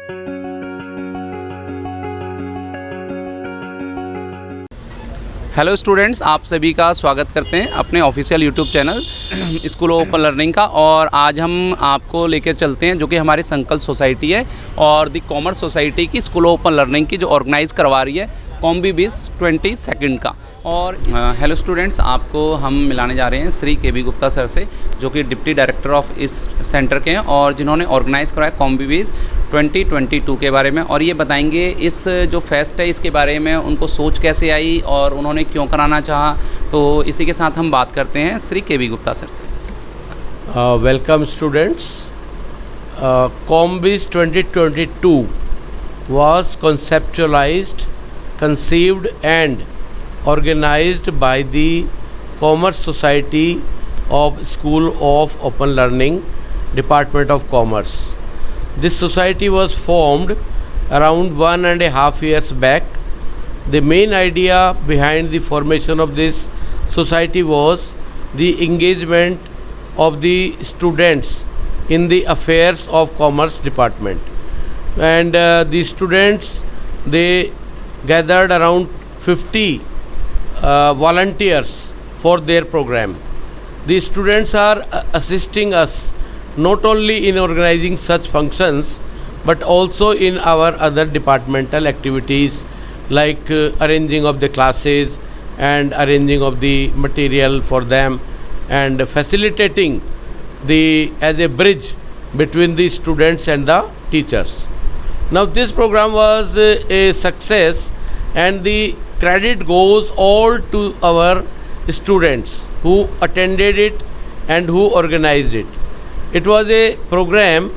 Hello students, आप सभी का स्वागत करते हैं अपने official YouTube channel school of open learning का। और आज हम आपको लेकर चलते हैं जो कि हमारी संकल्प सोसाइटी है और दी कॉमर्स सोसाइटी की स्कूल ऑफ ओपन लर्निंग की जो ऑर्गेनाइज़ करवा रही है कॉम्बीबिज 22 का। और हेलो स्टूडेंट्स, आपको हम मिलाने जा रहे हैं Shri K B Gupta sir से, जो कि डिप्टी डायरेक्टर ऑफ इस सेंटर के हैं और जिन्होंने ऑर्गेनाइज़ कराया कॉम्बीबिज 2022 के बारे में। और ये बताएंगे इस जो फेस्ट है इसके बारे में उनको सोच कैसे आई और उन्होंने क्यों कराना चाहा। तो इसी के साथ हम बात करते हैं Shri K B Gupta sir से। Welcome students. कॉम्बीज 2022 was conceptualized, conceived and organized by the Commerce Society of School of Open Learning, Department of Commerce. This society was formed around 1.5 years back. The main idea behind the formation of this society was the engagement of the students in the affairs of Commerce Department. And the students, they gathered around 50 volunteers for their program. The students are assisting us not only in organizing such functions but also in our other departmental activities like arranging of the classes and arranging of the material for them and facilitating as a bridge between the students and the teachers. Now this program was a success and the credit goes all to our students who attended it and who organized it. It was a program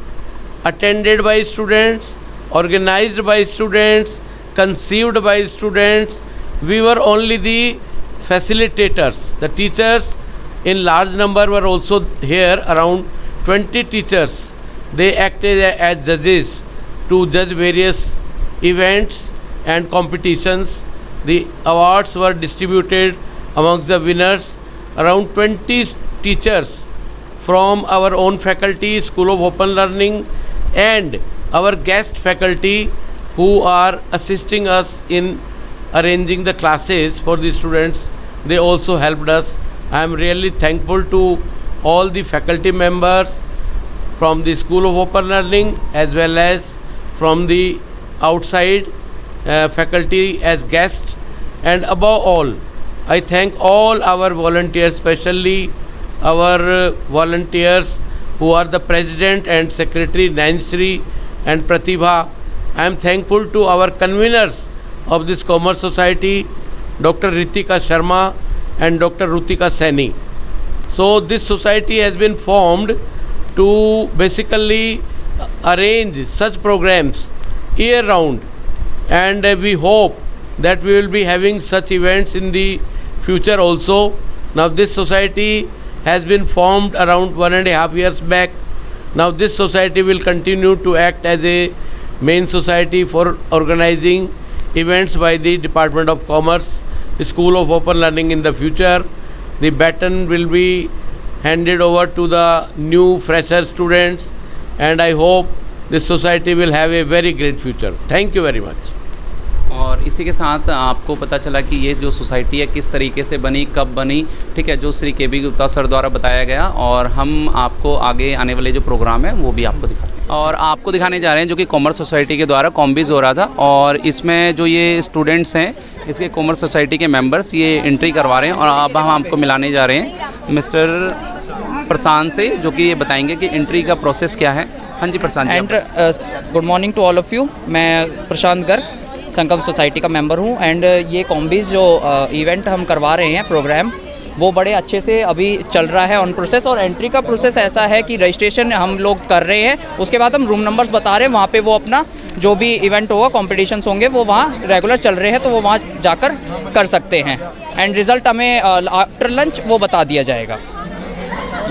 attended by students, organized by students, conceived by students. We were only the facilitators. The teachers in large number were also here, around 20 teachers. They acted as judges to judge various events and competitions. The awards were distributed amongst the winners. Around 20 teachers from our own faculty, School of Open Learning, and our guest faculty who are assisting us in arranging the classes for the students, they also helped us. I am really thankful to all the faculty members from the School of Open Learning as well as from the outside faculty as guests. And above all, I thank all our volunteers, especially our volunteers who are the President and Secretary Nansri and Pratibha. I am thankful to our conveners of this Commerce Society, Dr. Ritika Sharma and Dr. Rutika Saini. So this society has been formed to basically arrange such programs year round, and we hope that we will be having such events in the future also. Now this society has been formed around 1.5 years back. Now this society will continue to act as a main society for organizing events by the Department of Commerce, the School of Open Learning in the future. The baton will be handed over to the new fresher students, and I hope this society will have a very great future. Thank you very much. और इसी के साथ आपको पता चला कि ये जो सोसाइटी है किस तरीके से बनी, कब बनी, ठीक है, जो Shri K B Gupta sir द्वारा बताया गया। और हम आपको आगे आने वाले जो प्रोग्राम है वो भी आपको दिखाते हैं और आपको दिखाने जा रहे हैं जो कि कॉमर्स सोसाइटी के द्वारा कॉम्बीज हो रहा था। और इसमें जो ये स्टूडेंट्स हैं इसके कॉमर्स सोसाइटी के मेंबर्स ये एंट्री करवा रहे हैं। और अब हम आपको मिलाने जा रहे हैं मिस्टर प्रशांत से, जो कि ये बताएंगे कि एंट्री का प्रोसेस क्या है। हाँ जी Prashant ji. Good morning to all of you. मैं प्रशांत गर्ग संकल्प सोसाइटी का मेंबर हूँ। एंड ये कॉम्बीज जो इवेंट हम करवा रहे हैं प्रोग्राम, वो बड़े अच्छे से अभी चल रहा है ऑन प्रोसेस। और एंट्री का प्रोसेस ऐसा है कि रजिस्ट्रेशन हम लोग कर रहे हैं, उसके बाद हम रूम नंबर्स बता रहे हैं, वहाँ पे वो अपना जो भी इवेंट होगा, कॉम्पिटिशन्स होंगे, वो वहाँ रेगुलर चल रहे हैं, तो वो वहाँ जाकर कर सकते हैं। एंड रिज़ल्ट हमें आफ्टर लंच वो बता दिया जाएगा।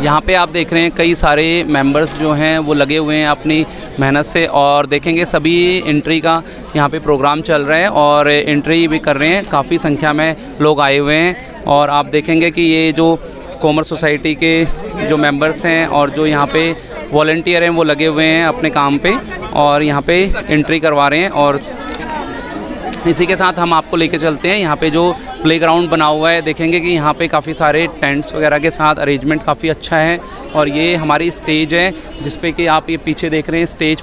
यहाँ पे आप देख रहे हैं कई सारे मेंबर्स जो हैं वो लगे हुए हैं अपनी मेहनत से, और देखेंगे सभी एंट्री का यहाँ पे प्रोग्राम चल रहे हैं और एंट्री भी कर रहे हैं। काफ़ी संख्या में लोग आए हुए हैं और आप देखेंगे कि ये जो कॉमर्स सोसाइटी के जो मेंबर्स हैं और जो यहाँ पे वॉलंटियर हैं वो लगे हुए हैं अपने काम पे। और यहाँ पे एंट्री करवा रहे हैं। और इसी के साथ हम आपको लेके चलते हैं यहाँ पे जो प्लेग्राउंड बना हुआ है। देखेंगे कि यहाँ पे काफ़ी सारे टेंट्स वगैरह के साथ अरेंजमेंट काफ़ी अच्छा है। और ये हमारी स्टेज है जिस पे कि आप ये पीछे देख रहे हैं स्टेज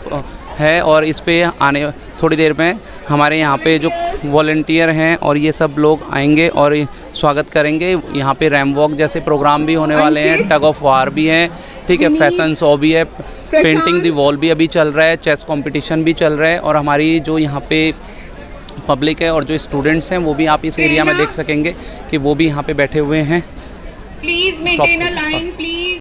है, और इस पे आने थोड़ी देर में हमारे यहाँ पे जो वॉलंटियर हैं और ये सब लोग आएंगे और स्वागत करेंगे। यहाँ पे रैम वॉक जैसे प्रोग्राम भी होने वाले हैं, टग ऑफ वार भी है, ठीक है, फैशन शो भी है, पेंटिंग दी वॉल भी अभी चल रहा है, चेस कंपटीशन भी चल रहा है। और हमारी जो यहाँ पे पब्लिक है और जो स्टूडेंट्स हैं वो भी आप इस एरिया में देख सकेंगे कि वो भी यहाँ पे बैठे हुए हैं। Please maintain a line please.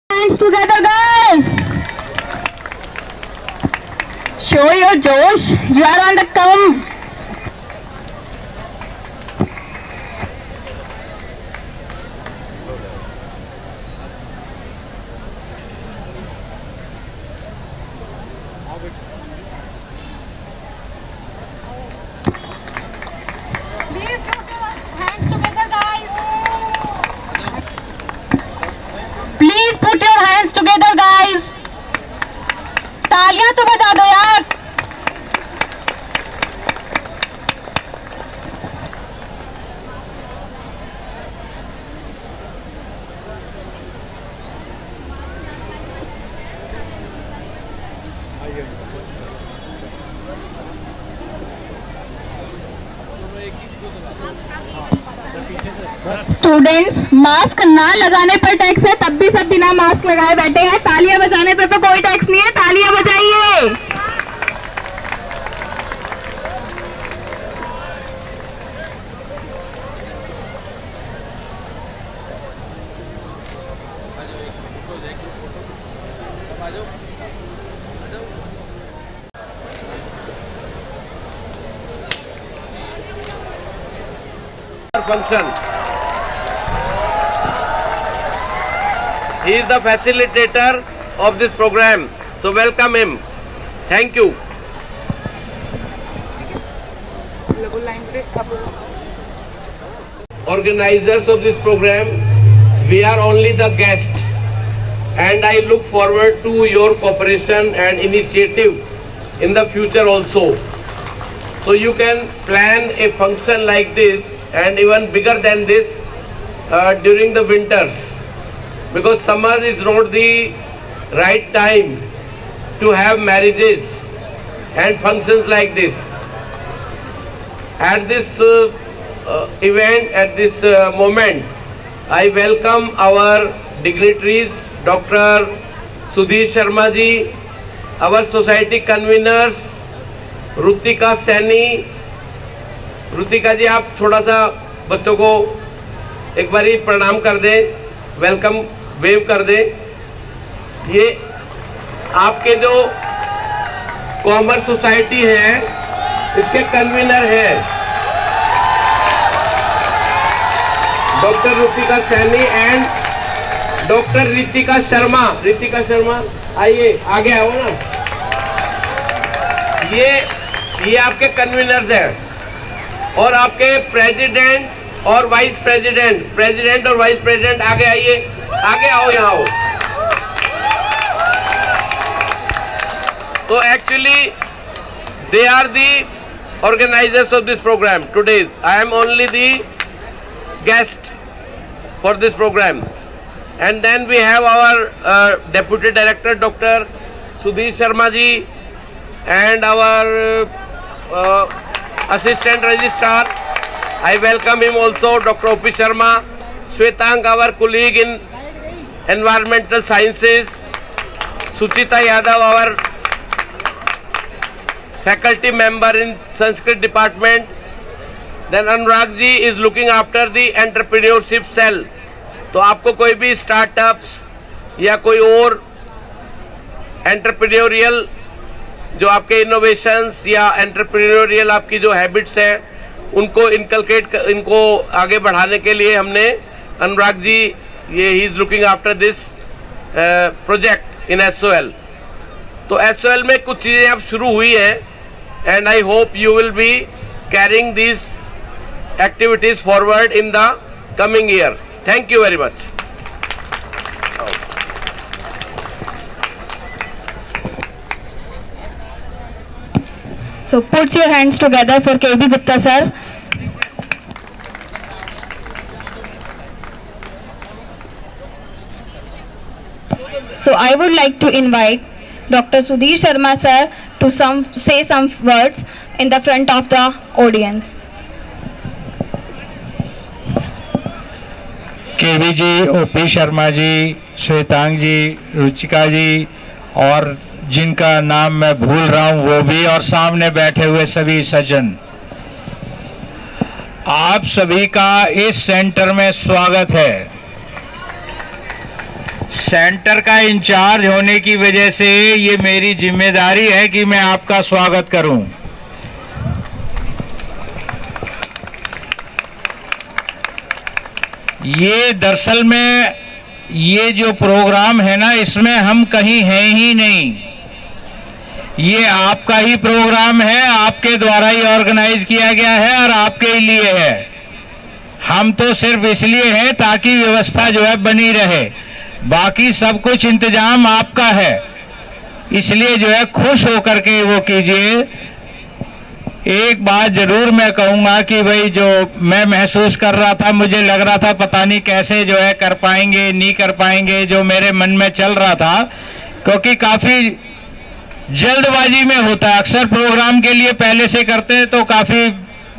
Hands together, guys. Show your Josh. You are on the come. Please put your hands together, guys. Please put your hands together, guys. तालियां तो बजा दो यार। स्टूडेंट्स, मास्क ना लगाने पर टैक्स है, तब भी सब बिना मास्क लगाए बैठे हैं। तालियां बजाने पर तो कोई टैक्स नहीं है, तालियां बजाइए। Function. He is the facilitator of this program, so welcome him. Thank you. Organizers of this program, we are only the guests, and I look forward to your cooperation and initiative in the future also. So you can plan a function like this and even bigger than this during the winters, because summer is not the right time to have marriages and functions like this. At this event, at this moment, I welcome our dignitaries, Dr. Sudhir Sharma ji, our society conveners, Rutika Saini. Rutika जी, आप थोड़ा सा बच्चों को एक बारी प्रणाम कर दें, वेलकम वेव कर दें। ये आपके जो कॉमर्स सोसाइटी है इसके कन्वीनर है doctor Rutika Saini and doctor Ritika Sharma. Ritika Sharma, आइए आगे आओ ना। ये आपके कन्वीनर्स हैं और आपके प्रेसिडेंट और वाइस प्रेसिडेंट और वाइस प्रेसिडेंट आगे आइए, आगे आओ, यहाँ आओ। तो actually they are the organizers of this program. Today I am only the guest for this program, and then we have our deputy director Dr. Sudhir Sharma ji and our assistant registrar. I welcome him also, Dr. O.P. Sharma. Shwetang, our colleague in environmental sciences. Suchita Yadav, our faculty member in Sanskrit department. Then Anurag ji is looking after the entrepreneurship cell. तो आपको कोई भी startups या कोई और entrepreneurial जो आपके innovations या एंटरप्रेन्योरियल आपकी जो हैबिट्स हैं उनको इनको आगे बढ़ाने के लिए हमने अनुराग जी, ये he is looking after this project in SOL. तो SOL में कुछ चीज़ें अब शुरू हुई हैं, and I hope you will be carrying these activities forward in the coming year. Thank you very much. So put your hands together for KB Gupta sir. So I would like to invite Dr. Sudhir Sharma sir to say some words in the front of the audience. KV ji, OP Sharma ji, Shwetang ji, Ruchika ji और जिनका नाम मैं भूल रहा हूं वो भी, और सामने बैठे हुए सभी सज्जन, आप सभी का इस सेंटर में स्वागत है. सेंटर का इंचार्ज होने की वजह से ये मेरी जिम्मेदारी है कि मैं आपका स्वागत करूं. ये दरअसल में ये जो प्रोग्राम है ना, इसमें हम कहीं हैं ही नहीं. ये आपका ही प्रोग्राम है, आपके द्वारा ही ऑर्गेनाइज किया गया है और आपके ही लिए है. हम तो सिर्फ इसलिए हैं ताकि व्यवस्था जो है बनी रहे, बाकी सब कुछ इंतजाम आपका है. इसलिए जो है खुश होकर के वो कीजिए. एक बात जरूर मैं कहूंगा कि भाई जो मैं महसूस कर रहा था, मुझे लग रहा था पता नहीं कैसे जो है कर पाएंगे नहीं कर पाएंगे, जो मेरे मन में चल रहा था, क्योंकि काफी जल्दबाजी में होता है. अक्सर प्रोग्राम के लिए पहले से करते हैं तो काफी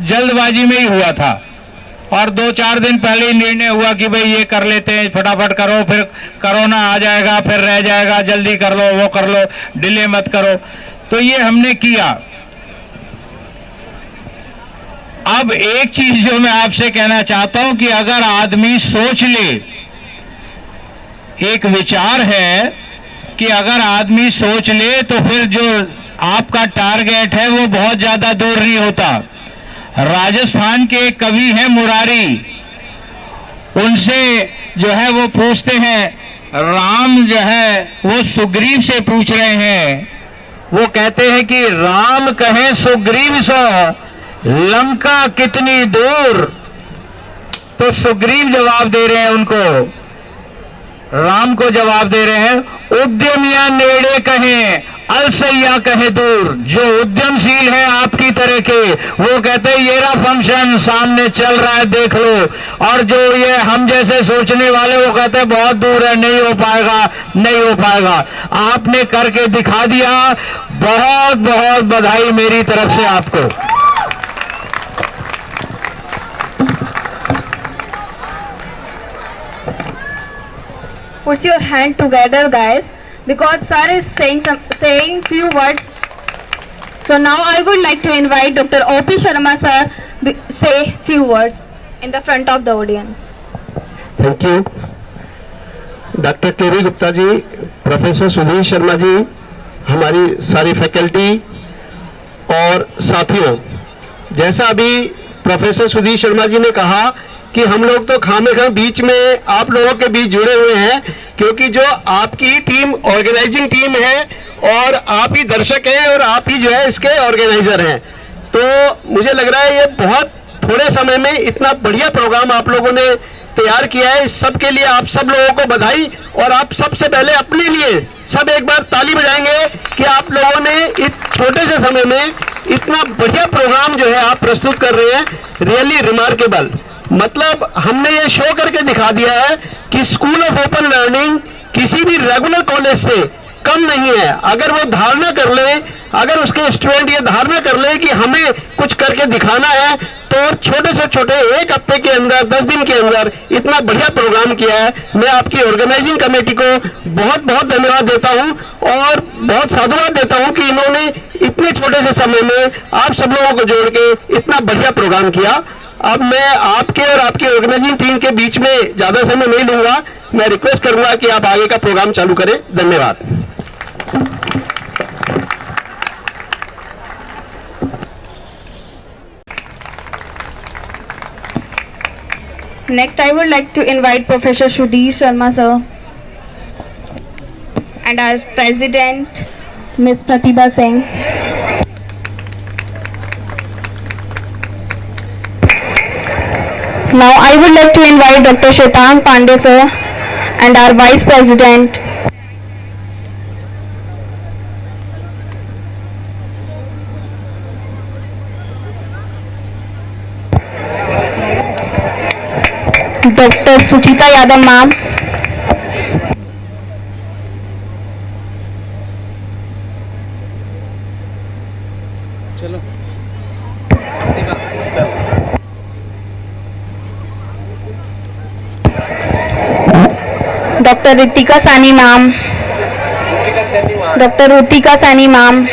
जल्दबाजी में ही हुआ था, और 2-4 दिन पहले ही निर्णय हुआ कि भाई ये कर लेते हैं, फटाफट करो, फिर कोरोना आ जाएगा, फिर रह जाएगा, जल्दी कर लो, वो कर लो, डिले मत करो. तो ये हमने किया. अब एक चीज जो मैं आपसे कहना चाहता हूं कि अगर आदमी सोच ले, एक विचार है कि अगर आदमी सोच ले तो फिर जो आपका टारगेट है वो बहुत ज्यादा दूर नहीं होता. राजस्थान के एक कवि हैं मुरारी, उनसे जो है वो पूछते हैं, राम जो है वो सुग्रीव से पूछ रहे हैं, वो कहते हैं कि राम कहे सुग्रीव सो लंका कितनी दूर. तो सुग्रीव जवाब दे रहे हैं उनको, राम को जवाब दे रहे हैं, उद्यम या नेड़े कहें अलसैया कहे दूर. जो उद्यमशील है आपकी तरह के, वो कहते हैं ये रहा फंक्शन सामने चल रहा है, देख लो. और जो ये हम जैसे सोचने वाले, वो कहते हैं बहुत दूर है, नहीं हो पाएगा, नहीं हो पाएगा. आपने करके दिखा दिया. बहुत बहुत बधाई मेरी तरफ से आपको. Put your hand together guys, because sir is saying few words. So now I would like to invite Dr. O.P. Sharma sir say few words in the front of the audience. Thank you. Doctor KV Gupta ji, professor Sudhir Sharma ji, हमारी सारी faculty और साथियों, जैसा अभी professor Sudhir Sharma जी ने कहा कि हम लोग तो खामेखा बीच में आप लोगों के बीच जुड़े हुए हैं, क्योंकि जो आपकी टीम ऑर्गेनाइजिंग टीम है और आप ही दर्शक हैं और आप ही जो है इसके ऑर्गेनाइजर हैं. तो मुझे लग रहा है ये बहुत थोड़े समय में इतना बढ़िया प्रोग्राम आप लोगों ने तैयार किया है. इस सब के लिए आप सब लोगों को बधाई. और आप सबसे पहले अपने लिए सब एक बार ताली बजाएंगे कि आप लोगों ने इस छोटे से समय में इतना बढ़िया प्रोग्राम जो है आप प्रस्तुत कर रहे हैं. Really remarkable. मतलब हमने ये शो करके दिखा दिया है कि स्कूल ऑफ ओपन लर्निंग किसी भी रेगुलर कॉलेज से कम नहीं है. अगर वो धारणा कर ले, अगर उसके स्टूडेंट ये धारणा कर ले कि हमें कुछ करके दिखाना है, तो छोटे से छोटे 1 हफ्ते के अंदर, 10 दिन के अंदर इतना बढ़िया प्रोग्राम किया है. मैं आपकी ऑर्गेनाइजिंग कमेटी को बहुत बहुत धन्यवाद देता हूं और बहुत साधुवाद देता हूं कि इन्होंने इतने छोटे से समय में आप सब लोगों को जोड़ के इतना बढ़िया प्रोग्राम किया. अब मैं आपके और आपकी ऑर्गेनाइजिंग टीम के बीच में ज्यादा समय नहीं लूंगा. मैं रिक्वेस्ट करूंगा कि आप आगे का प्रोग्राम चालू करें. धन्यवाद. Next I would like to invite Professor Sudhir Sharma sir and our president Miss Pratibha Singh. Now I would like to invite Dr. Shwetank Pandey sir and our Vice President. Dr. Suchita Yadav ma'am. चलो Dr. Ritika Sani ma'am. Dr. Rutika Sani ma'am.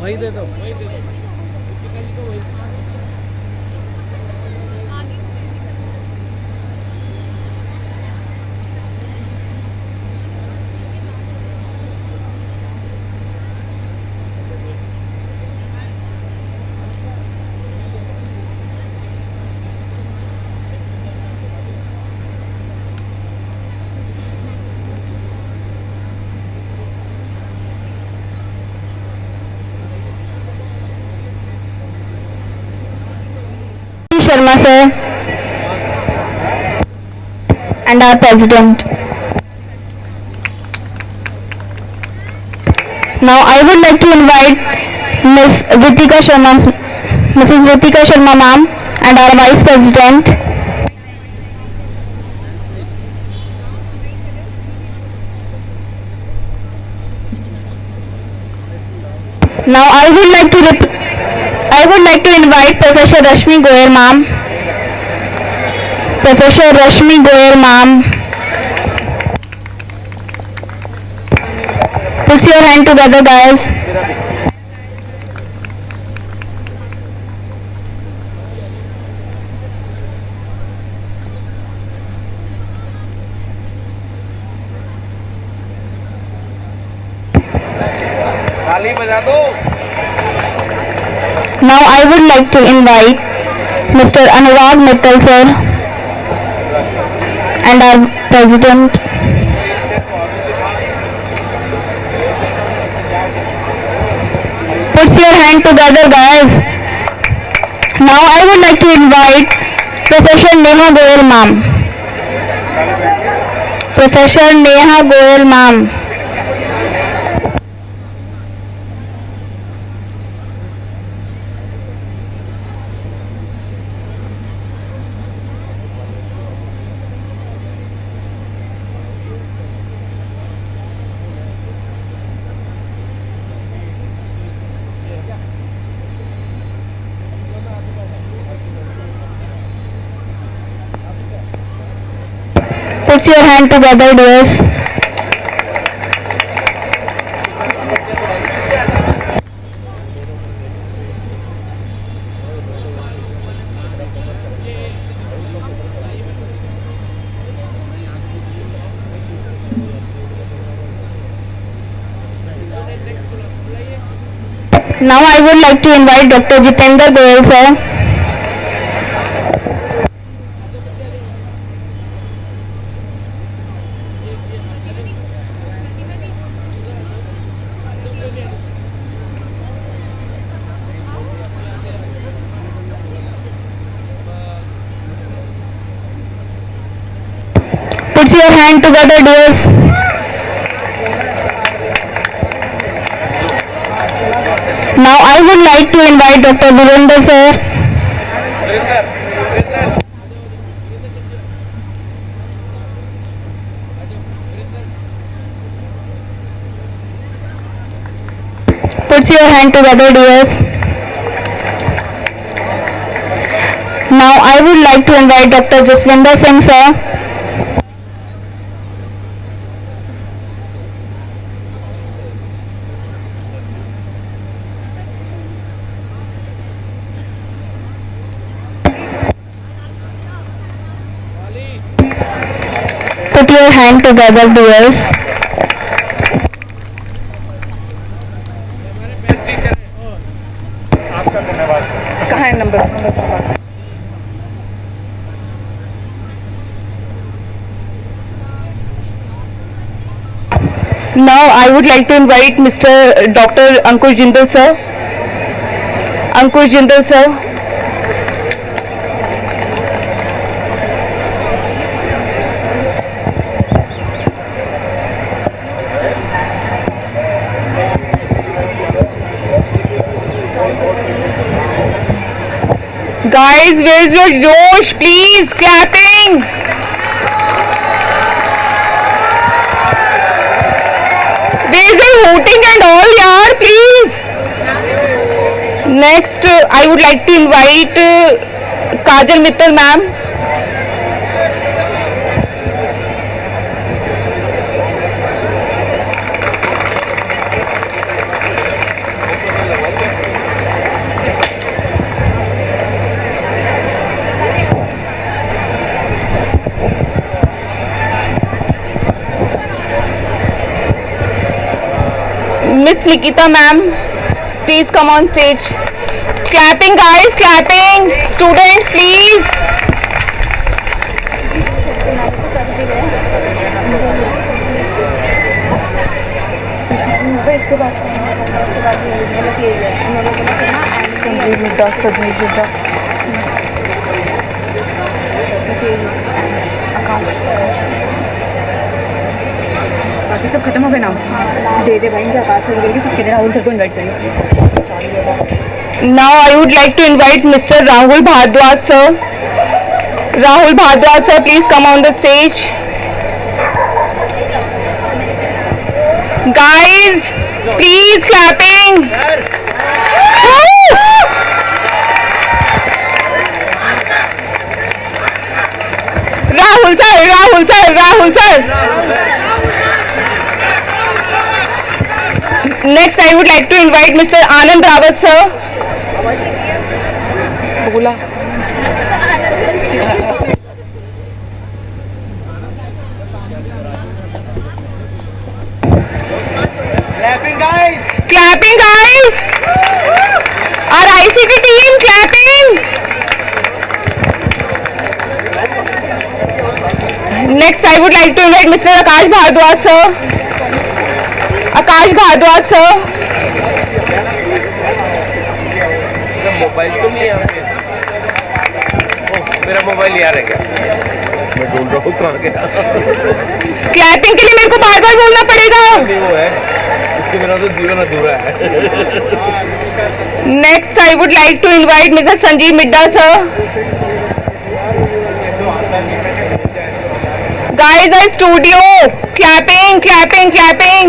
वही दे दो Sharma sir and our President. Now I would like to invite Mrs. Ritika Sharma ma'am and our Vice President. Now I would like to invite Professor Rashmi Goyal ma'am. Professor Rashmi Goyal ma'am. Put your hand together guys. ताली बजा दो Now I would like to invite Mr. Anurag Mittal sir and our President. Put your hand together guys. Now I would like to invite Professor Neha Goyal ma'am. Professor Neha Goyal ma'am. Put your hand together dears. Now I would like to invite Dr. Jitendra Goyal sir. Put your hand together dears. Now I would like to invite Dr. Virendra sir. Put your hand together dears. Now I would like to invite Dr. Jaswinder Singh sir. Put your hand together dears. कहाँ है number? Now I would like to invite Mr. Dr. Ankush Jindal sir. Ankush Jindal sir. Guys, where's your Josh? Please, clapping. Where's your hooting and all, yaar? Please. Next, I would like to invite Kajal Mittal ma'am. Miss Nikita ma'am, please come on stage. Clapping guys, clapping. Students, please. Sanjeev Midda, Akash, बाकी सब खत्म हो गए नाम दे भाई इनके आकाश वगैरह सबके दे राहुल सर को इनवाइट करिए. Now I would like to invite Mr. Rahul Bhardwaj sir. Rahul Bhardwaj sir, please come on the stage. Guys, please clapping. Rahul sir, Rahul sir, Rahul sir. Next, I would like to invite Mr. Anand Rawat sir. Bola. Clapping guys. Clapping guys. Our ICT team clapping. Next, I would like to invite Mr. Akash Bhardwaj sir. Akash Bhardwaj sir. Mobile तो नहीं है यहाँ पे. मेरा mobile यार है क्या? मैं ढूंढ रहा हूँ कहाँ गया. क्लैपिंग के लिए मेरे को बार बार बोलना पड़ेगा. नहीं वो है, इसके बिना तो जीवन अधूरा है. Next, I would like to invite Mr. Sanjeev Midda sir. Guys, our studio, clapping, clapping, clapping.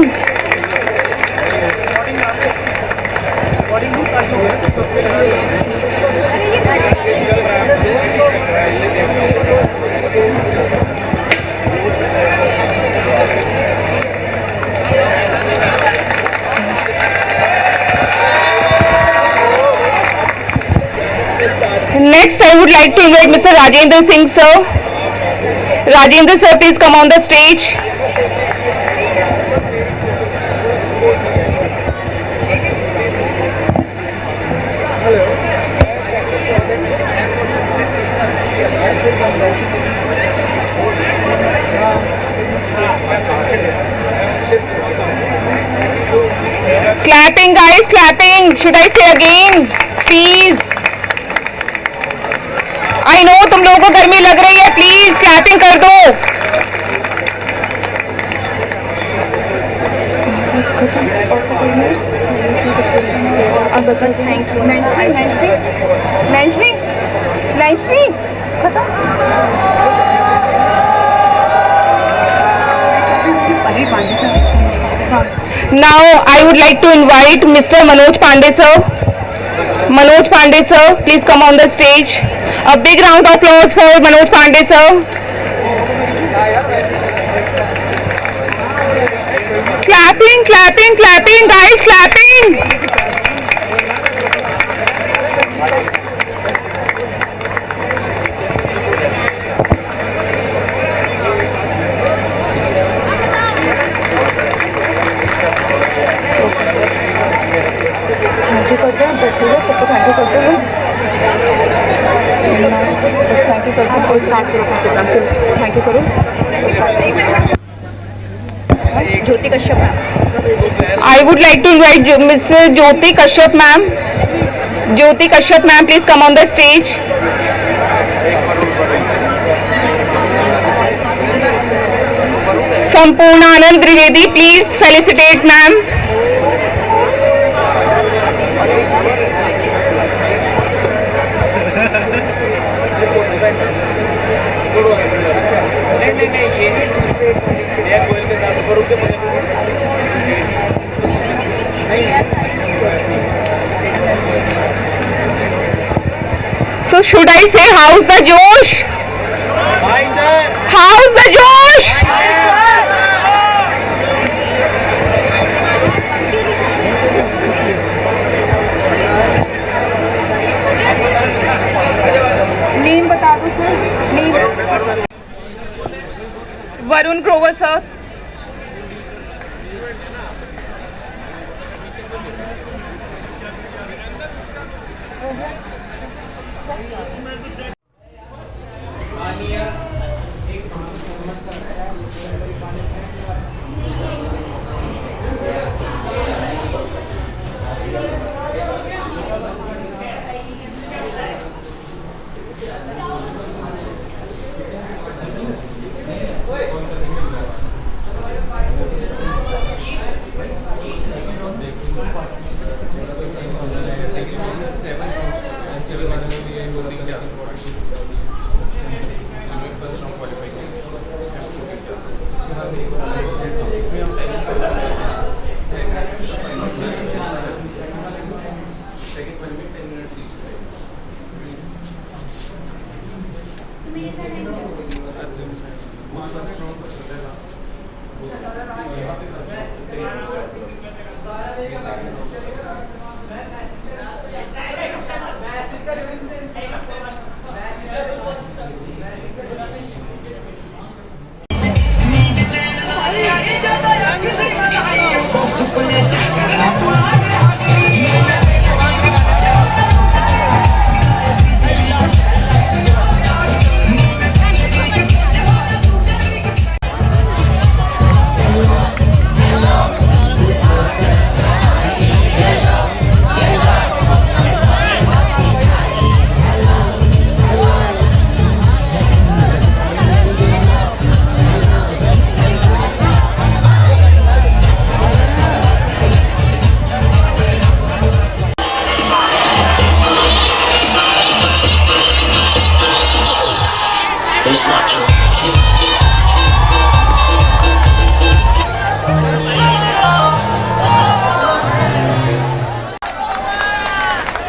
Next, I would like to invite Mr. Rajendra Singh sir. Rajendra sir, please come on the stage. Clapping guys, clapping. Should I say again? Please. I know तुम लोगों को गर्मी लग रही है. Please clapping कर दो. Now I would like to invite Mr. Manoj Pandey sir. Manoj Pandey sir, please come on the stage. A big round of applause for Manoj Pandey sir. Clapping, clapping, clapping, guys, clapping. Jyoti Kashyap ma'am. I would like to invite Miss Jyoti Kashyap ma'am. Jyoti Kashyap ma'am, please come on the stage. Sampurnanand Trivedi, please felicitate ma'am. So should I say how's the Josh? How's the Josh? Name बता दो sir. Name. Varun Grover sir.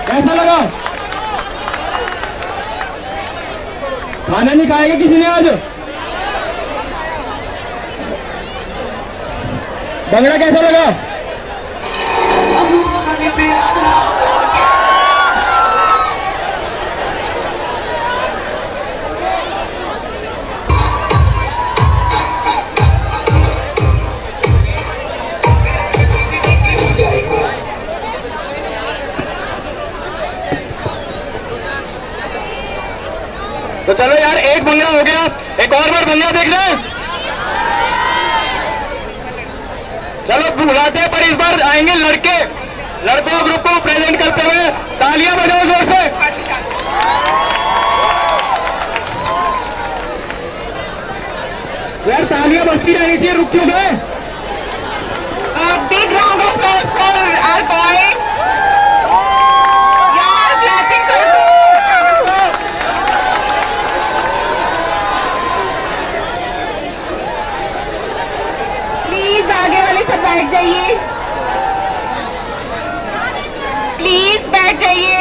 कैसा लगा? खाना नहीं खाएगा किसी ने आज? भंगड़ा कैसा लगा? तो चलो यार, एक भंगड़ा हो गया, एक और बार भंगड़ा देख रहे हैं। चलो बुलाते हैं, पर इस बार आएंगे लड़के। लड़कों ग्रुप को प्रेजेंट करते हुए तालियां बजाओ जोर से। यार तालियां बजती रहनी चाहिए, रुक क्यों गए? Big round of applause for our boys. यार clapping कर दो. Please आगे वाले सब बैठ जाइए. Please बैठ जाइए.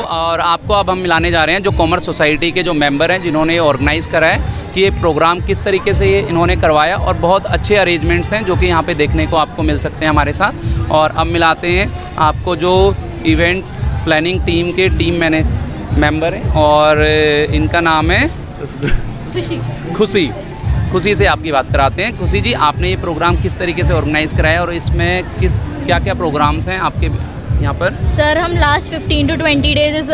और आपको अब हम मिलाने जा रहे हैं जो कॉमर्स सोसाइटी के जो मेंबर हैं, जिन्होंने ये ऑर्गेनाइज़ करा है कि ये प्रोग्राम किस तरीके से इन्होंने करवाया, और बहुत अच्छे अरेंजमेंट्स हैं जो कि यहाँ पे देखने को आपको मिल सकते हैं हमारे साथ। और अब मिलाते हैं आपको जो इवेंट प्लानिंग टीम के टीम मेंबर हैं और इनका नाम है खुशी से आपकी बात कराते हैं। खुशी जी, आपने ये प्रोग्राम किस तरीके से ऑर्गेनाइज़ कराया और इसमें क्या क्या प्रोग्राम्स हैं आपके यहाँ पर? सर, हम लास्ट 15 to 20 डेज इस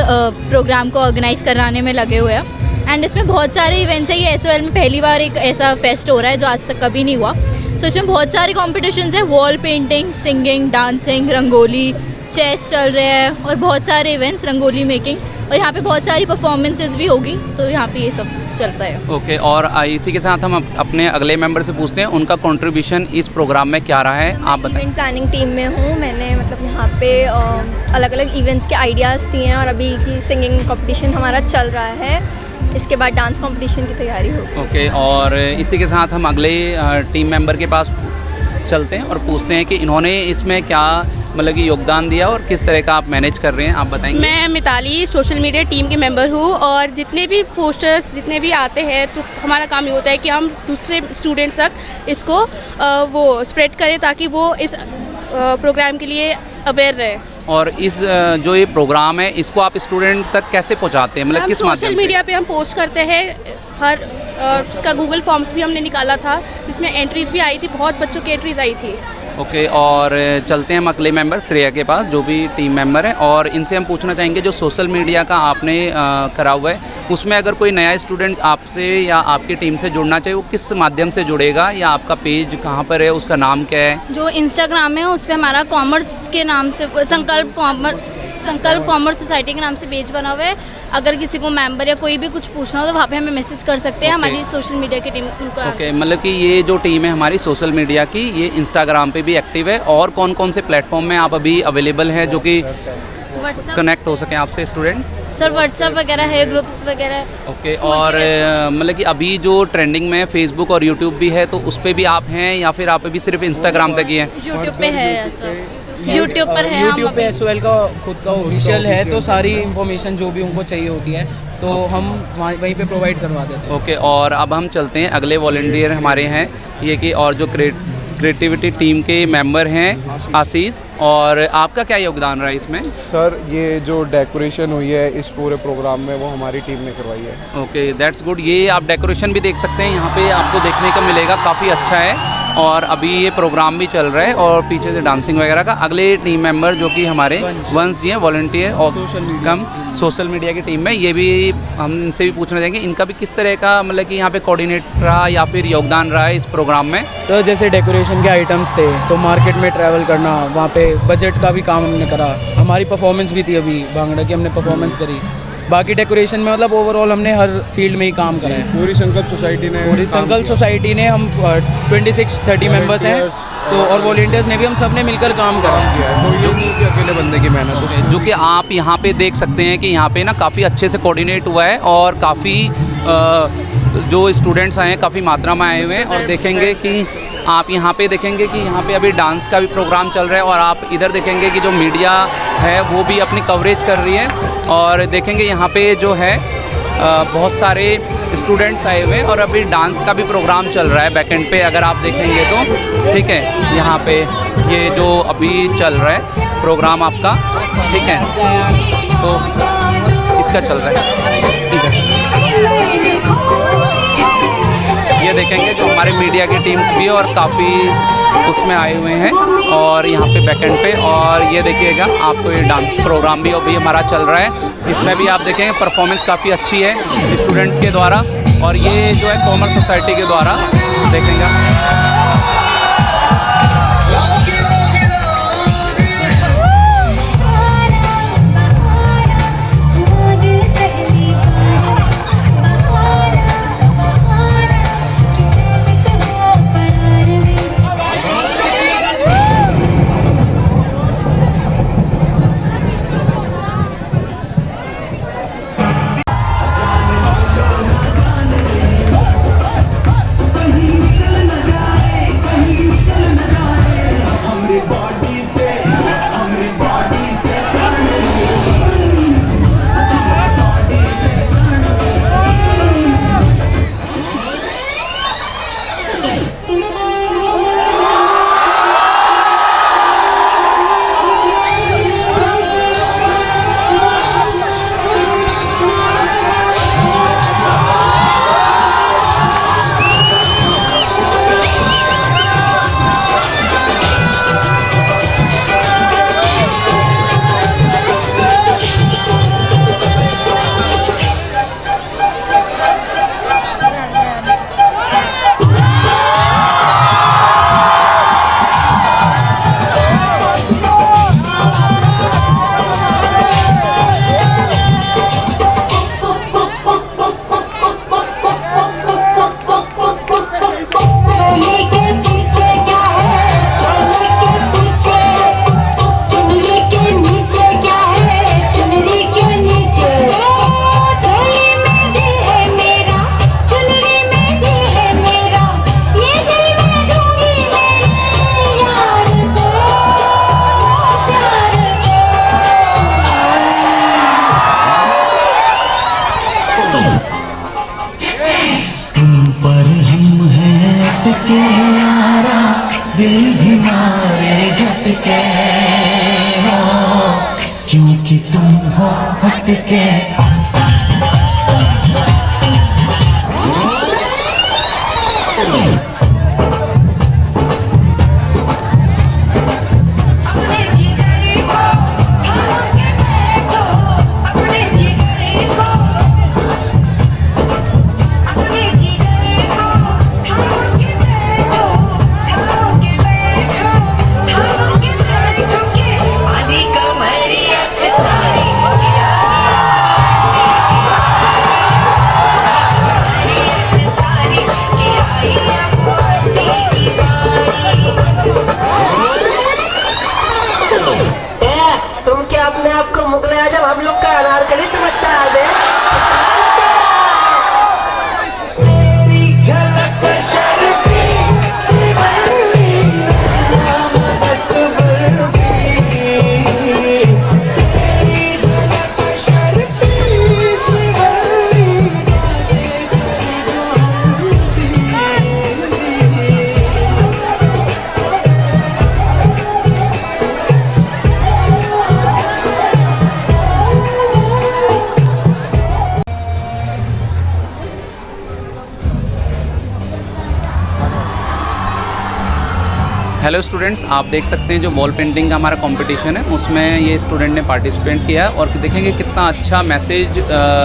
प्रोग्राम को ऑर्गेनाइज़ कराने में लगे हुए हैं एंड इसमें बहुत सारे इवेंट्स हैं। ये SOL में पहली बार एक ऐसा फेस्ट हो रहा है जो आज तक कभी नहीं हुआ। सो इसमें बहुत सारे कॉम्पिटिशन्स हैं, wall painting, singing, dancing, rangoli, chess चल रहे हैं और बहुत सारे इवेंट्स, रंगोली मेकिंग, और यहाँ पे बहुत सारी परफॉर्मेंसेस भी होगी, तो यहाँ पे ये सब चलता है। ओके, और इसी के साथ हम अपने अगले मेंबर से पूछते हैं उनका कंट्रीब्यूशन इस प्रोग्राम में क्या रहा है, आप बताएं। इवेंट प्लानिंग टीम में हूँ। मैंने मतलब यहाँ पे अलग अलग इवेंट्स के आइडियाज़ दिए हैं और अभी की सिंगिंग कंपटीशन हमारा चल रहा है, इसके बाद डांस कंपटीशन की तैयारी होगी। ओके, और इसी के साथ हम अगले टीम मेंबर के पास चलते हैं और पूछते हैं कि इन्होंने इसमें क्या मतलब कि योगदान दिया और किस तरह का आप मैनेज कर रहे हैं, आप बताएंगे। मैं मिताली सोशल मीडिया टीम के मेंबर हूँ और जितने भी पोस्टर्स जितने भी आते हैं तो हमारा काम ये होता है कि हम दूसरे स्टूडेंट्स तक इसको वो स्प्रेड करें ताकि वो इस प्रोग्राम के लिए अवेयर रहे। और इस जो ये प्रोग्राम है इसको आप स्टूडेंट तक कैसे पहुंचाते हैं, मतलब किस माध्यम से? सोशल मीडिया पे हम पोस्ट करते हैं, हर उसका गूगल फॉर्म्स भी हमने निकाला था जिसमें एंट्रीज भी आई थी, बहुत बच्चों की एंट्रीज आई थी। ओके, और चलते हैं हम अगले मेंबर श्रेया के पास जो भी टीम मेंबर है, और इनसे हम पूछना चाहेंगे जो सोशल मीडिया का आपने करा हुआ है उसमें अगर कोई नया स्टूडेंट आपसे या आपकी टीम से जुड़ना चाहिए वो किस माध्यम से जुड़ेगा, या आपका पेज कहाँ पर है, उसका नाम क्या है? जो इंस्टाग्राम है उस पर हमारा कॉमर्स के नाम से संकल्प कॉमर्स सोसाइटी के नाम से पेज बना हुआ है। अगर किसी को मेंबर या कोई भी कुछ पूछना हो तो वहाँ पे हमें मैसेज कर सकते हैं। हमारी सोशल मीडिया की टीम उनका ओके, मतलब कि ये जो टीम है हमारी सोशल मीडिया की, ये इंस्टाग्राम पे भी एक्टिव है। और कौन कौन से प्लेटफॉर्म में आप अभी अवेलेबल हैं जो कि कनेक्ट हो सकें आपसे स्टूडेंट? सर, व्हाट्सएप वगैरह है, ग्रुप्स वगैरह। ओके, और मतलब कि अभी जो ट्रेंडिंग में फेसबुक और यूट्यूब भी है तो उस पर भी आप हैं या फिर आप अभी सिर्फ इंस्टाग्राम तक ही हैं? यूट्यूब पे है सर, यूट्यूब पर है। यूट्यूब पे SOL का खुद का ऑफिशियल है, तो सारी इंफॉर्मेशन जो भी उनको चाहिए होती है तो हम वहीं पे प्रोवाइड करवा देते हैं। ओके, और अब हम चलते हैं अगले वॉलंटियर हमारे हैं ये कि और जो क्रिएटिविटी टीम के मेंबर हैं आशीष, और आपका क्या योगदान रहा है इसमें? सर, ये जो डेकोरेशन हुई है इस पूरे प्रोग्राम में वो हमारी टीम ने करवाई है। Okay, that's good. ये आप डेकोरेशन भी देख सकते हैं, यहाँ पे आपको देखने को मिलेगा, काफ़ी अच्छा है। और अभी ये प्रोग्राम भी चल रहा है और पीछे से डांसिंग वगैरह का। अगले टीम मेंबर जो कि हमारे वंश जी हैं, वॉलंटियर और सोशल मीडिया की टीम में, ये भी हम इनसे भी पूछना चाहेंगे इनका भी किस तरह का मतलब कि यहाँ पे कोऑर्डिनेट रहा या फिर योगदान रहा है इस प्रोग्राम में? सर, जैसे डेकोरेशन के आइटम्स थे तो मार्केट में ट्रैवल करना, वहाँ पे बजट का भी काम हमने करा, हमारी परफॉर्मेंस भी थी, अभी भांगड़ा की हमने परफॉर्मेंस करी। बाकी डेकोरेशन में मतलब ओवरऑल हमने हर फील्ड में ही काम करा है। पूरी संकल्प सोसाइटी ने हम 26-30 मेंबर्स हैं तो, और वॉलंटियर्स ने भी, हम सब ने मिलकर काम करा है। तो ये नहीं कि अकेले बंदे की मेहनत, जो कि आप यहाँ पे देख सकते हैं कि यहाँ पे ना काफ़ी अच्छे से कोऑर्डिनेट हुआ है और काफ़ी जो स्टूडेंट्स आए हैं काफ़ी मात्रा में आए हुए हैं। और देखेंगे कि आप यहाँ पे देखेंगे कि यहाँ पे अभी डांस का भी प्रोग्राम चल रहा है और आप इधर देखेंगे कि जो मीडिया है वो भी अपनी कवरेज कर रही है। और देखेंगे यहाँ पे जो है बहुत सारे स्टूडेंट्स आए हुए हैं और अभी डांस का भी प्रोग्राम चल रहा है बैकएंड पे, अगर आप देखेंगे तो। ठीक है, यहाँ पे ये जो अभी चल रहा है प्रोग्राम आपका, ठीक है, तो इसका चल रहा है, ठीक है। ये देखेंगे जो हमारे मीडिया की टीम्स भी और काफ़ी उसमें आए हुए हैं और यहाँ पे बैकएंड पे। और ये देखिएगा आपको ये डांस प्रोग्राम भी अभी हमारा चल रहा है, इसमें भी आप देखेंगे परफॉर्मेंस काफ़ी अच्छी है स्टूडेंट्स के द्वारा। और ये जो है कॉमर्स सोसाइटी के द्वारा देखेंगे। झटके यारा दिल भी मारे झटके हो, क्योंकि तुम हो हटके। तुम क्या अपने आप को मुगले आजम हम लोग का अनारकली समझता है? हेलो स्टूडेंट्स, आप देख सकते हैं जो वॉल पेंटिंग का हमारा कंपटीशन है उसमें ये स्टूडेंट ने पार्टिसिपेट किया और देखेंगे कितना अच्छा मैसेज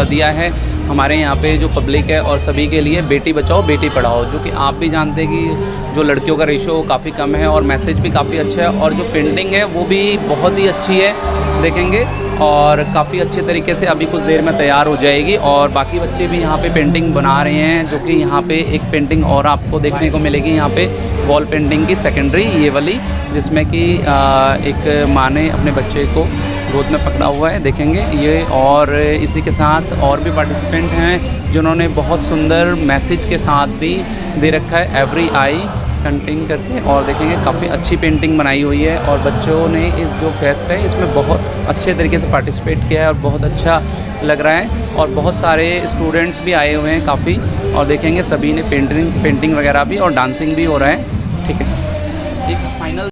दिया है हमारे यहाँ पे जो पब्लिक है और सभी के लिए, बेटी बचाओ बेटी पढ़ाओ, जो कि आप भी जानते हैं कि जो लड़कियों का रेशो काफ़ी कम है और मैसेज भी काफ़ी अच्छा है और जो पेंटिंग है वो भी बहुत ही अच्छी है, देखेंगे और काफ़ी अच्छे तरीके से अभी कुछ देर में तैयार हो जाएगी। और बाकी बच्चे भी यहाँ पे पेंटिंग बना रहे हैं, जो कि यहाँ पे एक पेंटिंग और आपको देखने को मिलेगी यहाँ पे वॉल पेंटिंग की सेकेंडरी, ये वाली, जिसमें कि एक माँ ने अपने बच्चे को गोद में पकड़ा हुआ है, देखेंगे ये। और इसी के साथ और भी पार्टिसिपेंट हैं जिन्होंने बहुत सुंदर मैसेज के साथ भी दे रखा है एवरी आई कंटिंग करके, और देखेंगे काफ़ी अच्छी पेंटिंग बनाई हुई है। और बच्चों ने इस जो फेस्ट है इसमें बहुत अच्छे तरीके से पार्टिसिपेट किया है और बहुत अच्छा लग रहा है। और बहुत सारे स्टूडेंट्स भी आए हुए हैं काफ़ी, और देखेंगे सभी ने पेंटिंग वगैरह भी और डांसिंग भी हो रहा है। ठीक है, एक फाइनल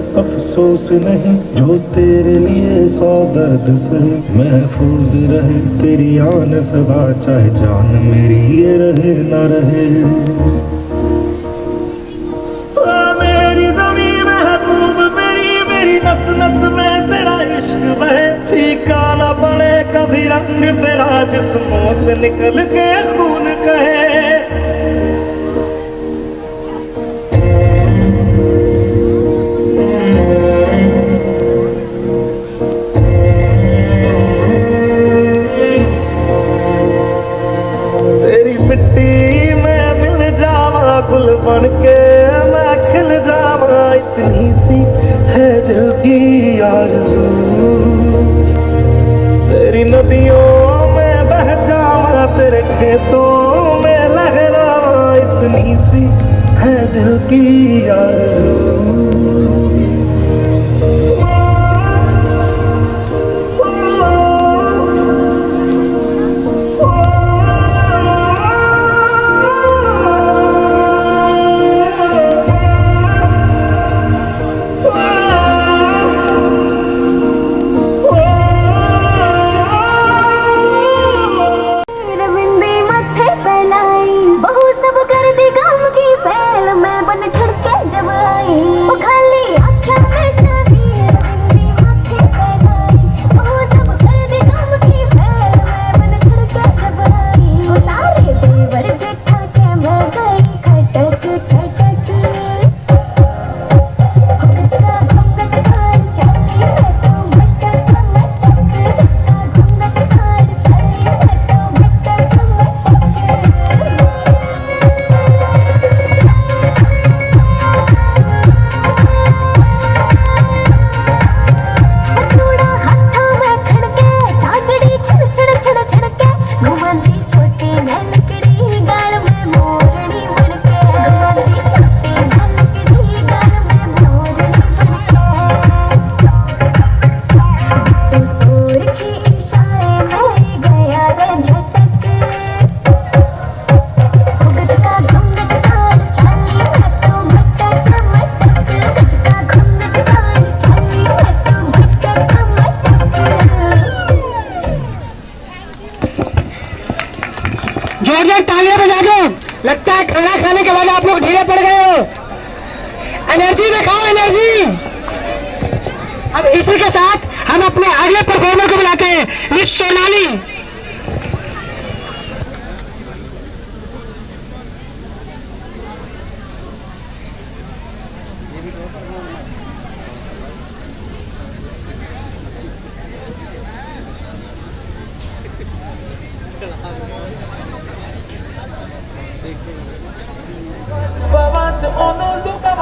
अफसोस नहीं जो तेरे लिए सौ दर्द सहे, महफूज रहे तेरी आन सदा, चाहे जान मेरी ये रहे न रहे। मेरी ज़मीं महबूब मेरी, मेरी नस नस में तेरा इश्क बहे, फीका न पड़े कभी रंग तेरा, जिस्मों से निकल के खून कहे। गुल बन के मैं खिल जावा, इतनी सी है दिल की आरज़ू। तेरी नदियों में बह जावा, तेरे खेतों में लहरावा, इतनी सी है दिल की आरज़ू। मैं बन ठड़के जब आई, लोग ढीले पड़ गए हो, एनर्जी दिखाओ, एनर्जी। अब इसी के साथ हम अपने अगले परफॉर्मर को बुलाते हैं, मिस सोनाली।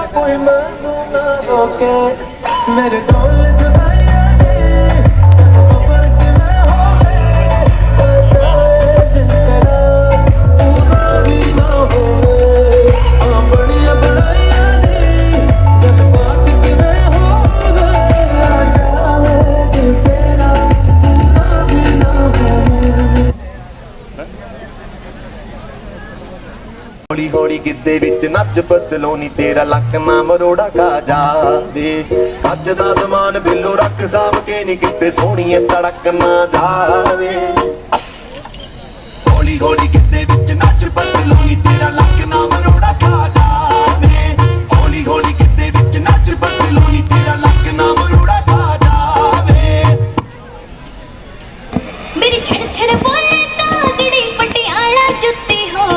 कोई मनु ना रोके मेरे ढोल जुदाइयां ने खबर कि मैं हो गए बजाए दिल तेरा पूरा भी ना हो बड़िया बढ़ाइयां ने जब बात कि मैं हो गए बजाए दिल तेरा पूरा भी ना हो। हौली हौली गिद्धे विच नच बदलो नी तेरा लक ना मरोड़ा खा जावे अज दा समान बिल्लो रख साम के नी किते सोहणीए तड़क ना जावे हौली हौली गिद्धे विच नच बदलो नी तेरा लक ना मरोड़ा खा जावे हौली हौली गिद्धे विच नच बदलो नी तेरा लक ना मरोड़ा खा जावे मेरी छड़ छड़ बोले तागड़ी पटियाला जुत्ती हो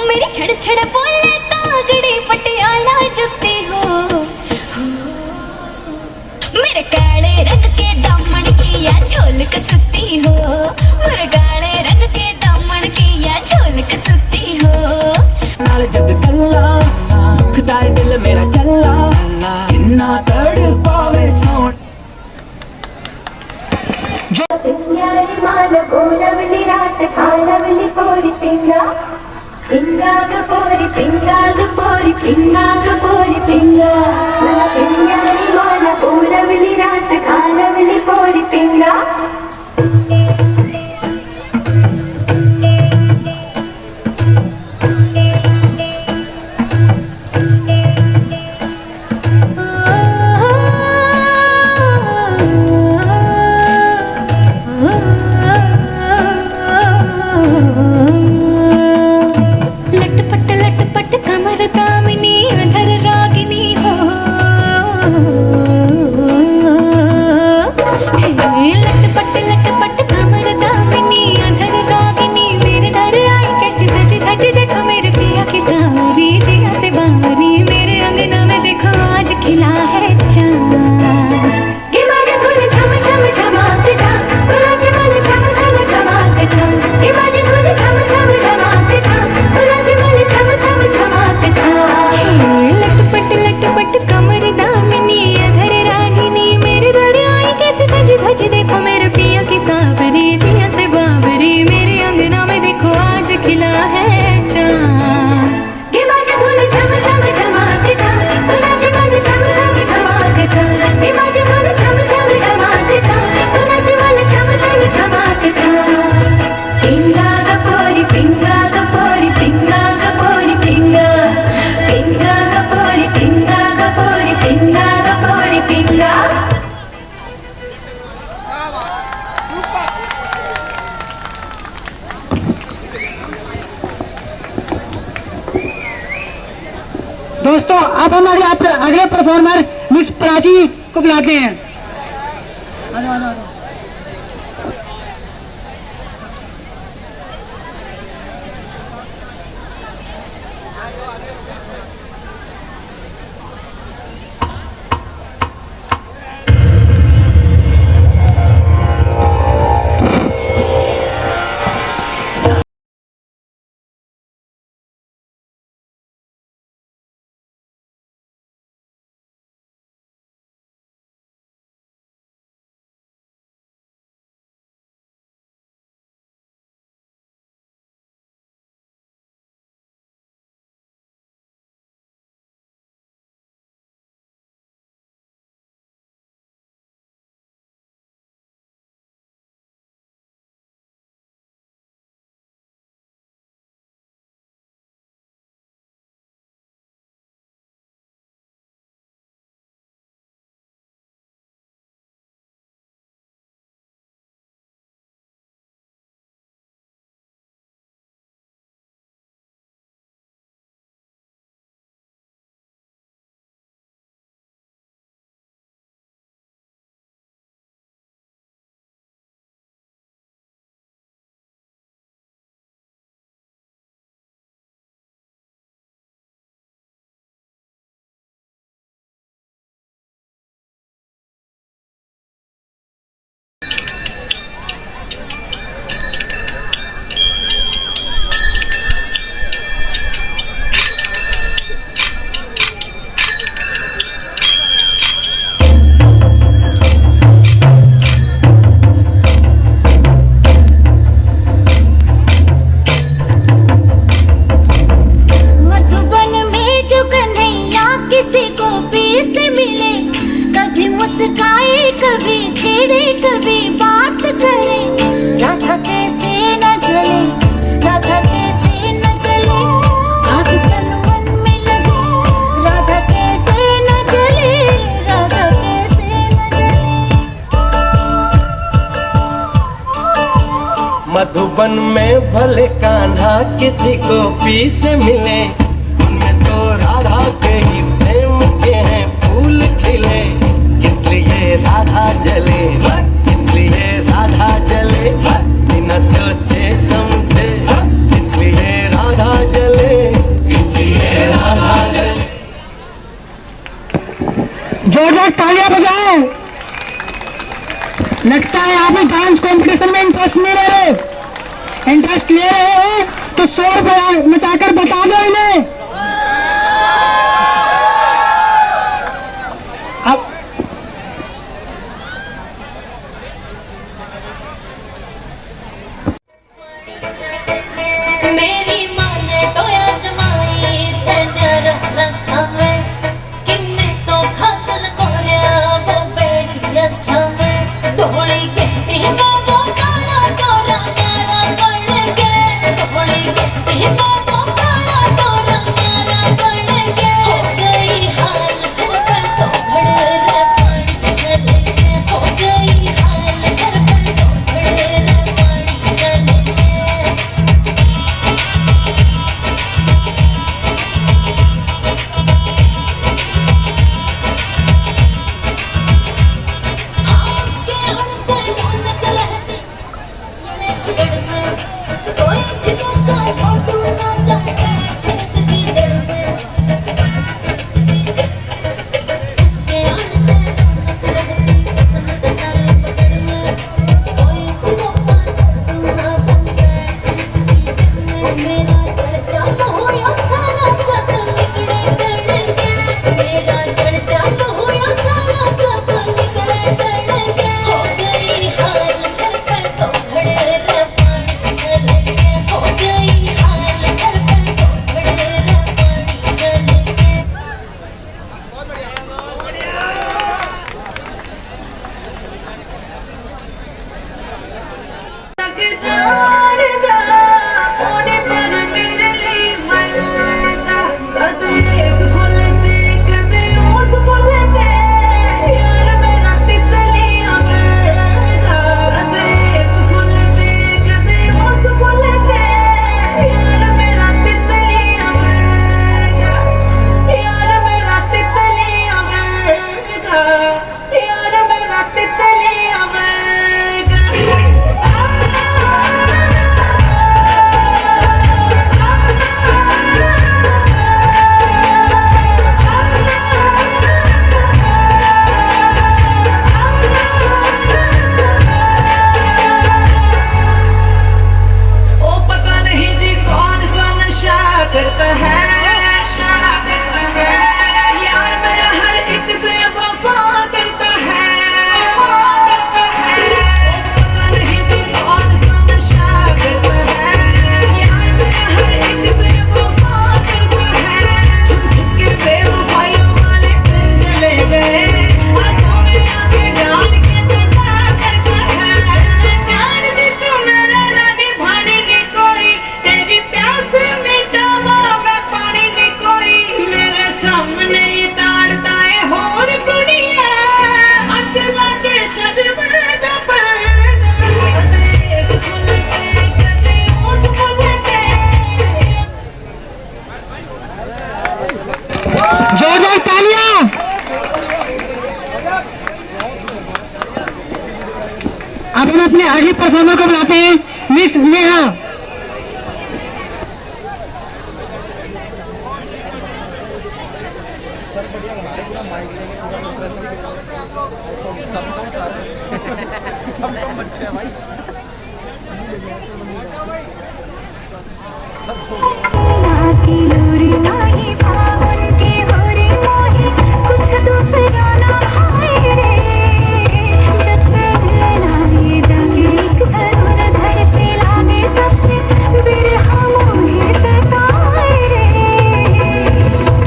मेरी छड़ छड़ बोले तागड़ी पटियाला जुत्ती हो मेरे काले रंग के दामन की या झोल कसुती हो मेरे काले रंग के दामन की या झोल कसुती हो नाल जग कल्ला खुदाए दिल मेरा चल्ला किन्ना तड़पावे सोन पिंगारी माला गोरवली रात खालवली पोरी पिंगा पिंगा गपोरी पिंगा गपोरी पिंगा गपोरी पिंगा पिंगारी माला गोरवली रात खालवली पोरी पिंगा लटपट कमर दामिनी अधर रागिनी हो लटपट कमर दामिनी अधर रागिनी मेरे घर आई कैसी सज धज देखो मेरे पिया की सावरी जिया से बावरी मेरे अंगना में देखो आज खिला है चांद ये बाजे धुन झम झम झमाक झम गुलाज मन झम झम झमाक झम ये बाजे धुन झम झम झमाक झम गुलाज मन झम झम झमाक झम लटपट कमर दामिनी अधर रागिनी मेरे घर आई कैसे सज धज देखो मेरे पिया की सावरी जिया से बावरी मेरे अंगना में देखो आज खिला है चांद ये बाजे धुन झम झम झमाक झम गुलाज मन झम झम झमाक झम ये बाजे धुन झम झम झमाक झम गुलाज मन झम झम झमाक झम पिंगा गपोरी पिंगा गपोरी पिंगा गपोरी पिंगा पिंगा गपोरी पिंगा गपोरी पिंगा गपोरी पिंगा दोस्तों अब हम अगले परफॉर्मर मिस प्राची को बुलाते हैं। किसी को पीस मिले, कभी मुस्काए कभी छेड़े कभी बात करे, राधा कैसे न जले, राधा कैसे न जले, आग तन में लगे, राधा कैसे न जले, राधा कैसे न जले। मधुबन में भले कान्हा किसी को पीस मिले, उनमें तो राधा के ही प्रेम के हैं फूल खिले, इसलिए राधा जले, इसलिए राधा जले, बिना सोचे समझे, इसलिए राधा जले, इसलिए राधा जले। जोरदार तालियां बजाओ। लगता है आप इस डांस कंपटीशन में इंटरेस्ट नहीं ले रहे, इंटरेस्ट ले रहे हो तो शोर मचाकर बता दो इन्हें। अब मेरी माँ ने टोया जमाई से रखा है, किन्ने तो फसल कोरिया वो बेड़ी रखा है, थोड़ी कहती है बाबा काला टोरा मेरा बन के, थोड़ी कहती है बाबा काला टोरा मेरा बन के, हो गई हाल सर पर तो घड़े पानी चले के, हो गई हाल सर पर तो घड़े पानी चले के। जोरदार तालियां। अब हम अपने आगे परफॉर्मर को बुलाते हैं, मिस नेहा।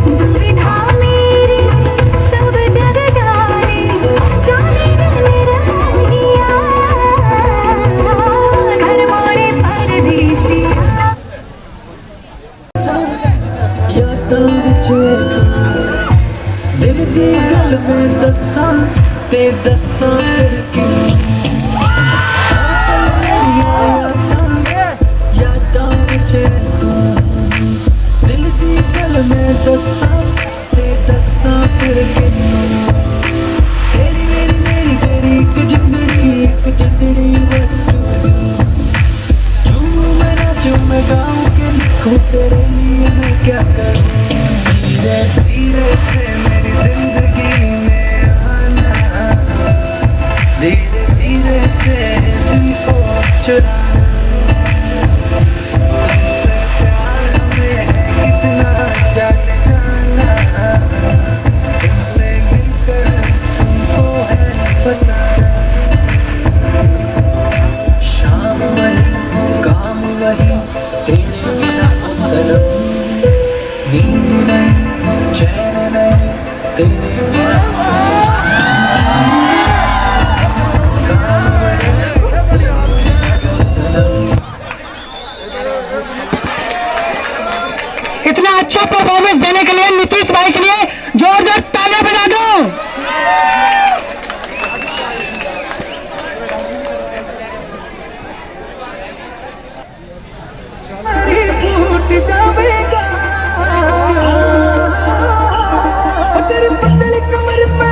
दुविधा मेरी दिल की गल में दसा ते दसा यादां विच तू दिल की गल में दसा ते दसा फिर के तेरी मेरी मेरी तेरी एक जिंदड़ी बस झूम मैं नाचूं मैं गाऊं के लिखूं तेरे लिए मैं क्या करूं धीरे धीरे से मेरी जिंदगी में आना धीरे धीरे से दिल को चुराना तुमसे प्यार हमें कितना जाने जाना तुमसे मिलकर तुमको है बताना शाम वही काम वही तेरे बिना सनम नींद नहीं चैन नहीं तेरे बिना इतना अच्छा परफॉर्मेंस देने के लिए नीतीश भाई के लिए जोरदार तालियां बजा दो। तेरी पतली कमर पे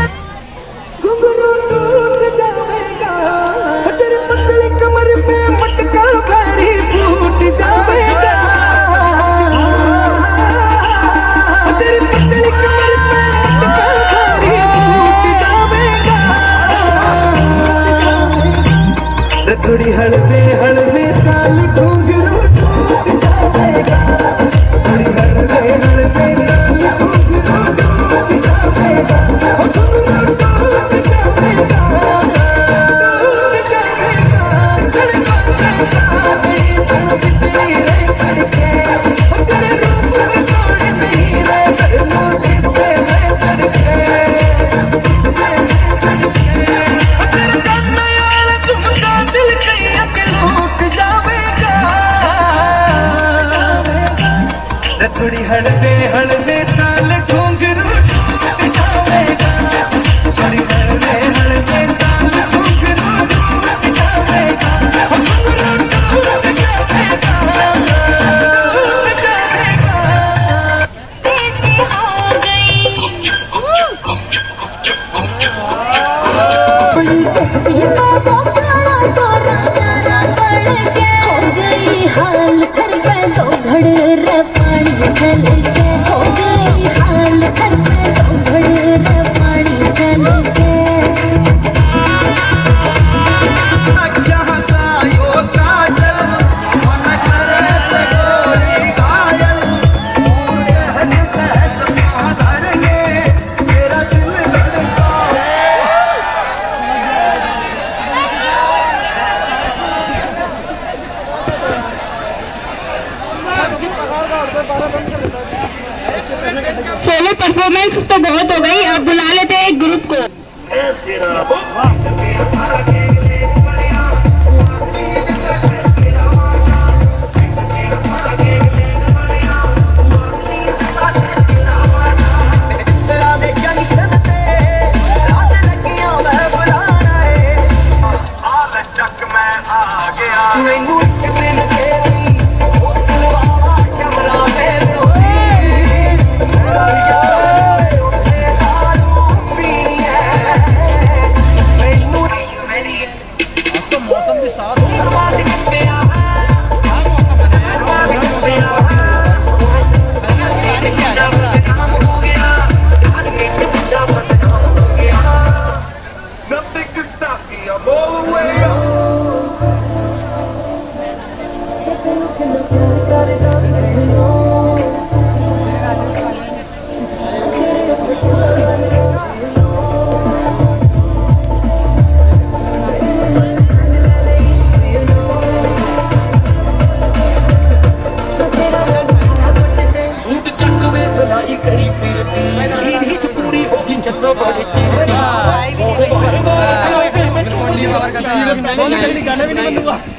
घुंघरू टूट जाएगा तेरी पतली कमर पे मटका भारी फूट जाएगा तेरी पतली कमर पे मटका भारी फूट जाएगा थोड़ी हलवे हलवे साल घुंघरू टूट जाएगा थोड़ी हलवे हलवे साल घुंघरू थोड़ी हलवे हलवे साल घुंघरू टूट जाएगा थोड़ी हलवे हलवे साल घुंघरू टूट जाएगा घुंघरू टूट जाएगा कैसी हो गई हो गई हाल घर पे तो घड़ पानी चल के हो गई हाल घर पे तो घड़ पानी चल के सोलो परफॉर्मेंस तो बहुत हो गई, अब बुला लेते हैं एक ग्रुप को।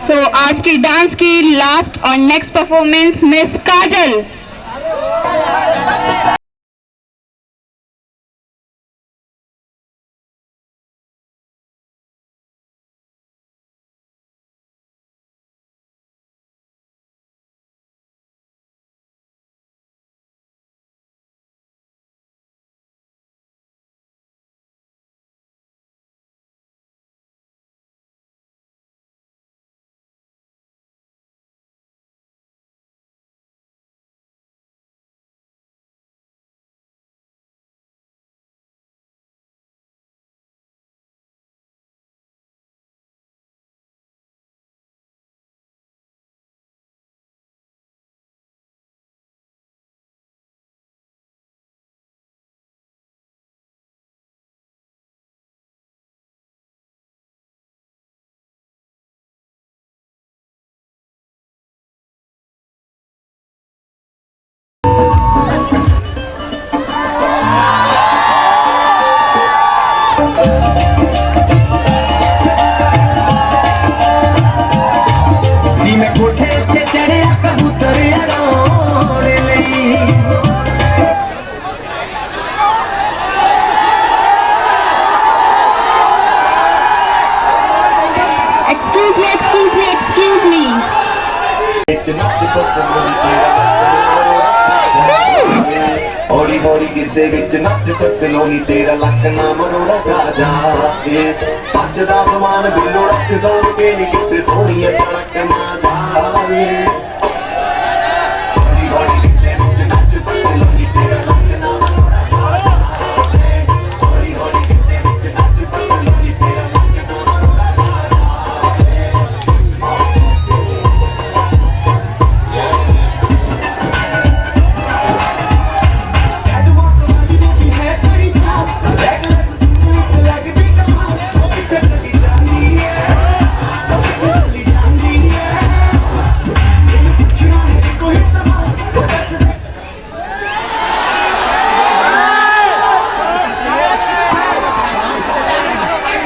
So आज की डांस की लास्ट और नेक्स्ट परफॉर्मेंस मिस काजल। मैं कोठे उत्ते चढ़े कबूतर अड़ाने लई excuse me हौली हौली गिरदे विच नच पतलोनी तेरा लक ना मरोड़ा खा जाए भजदा समान बिल्लो रख सोन के नी किते सोहणिए सड़क ना जाए हौली हौली गिरदे विच नच पतलोनी तेरा लक ना मरोड़ा खा जाए हौली हौली गिरदे विच नच पतलोनी तेरा लक ना मरोड़ा खा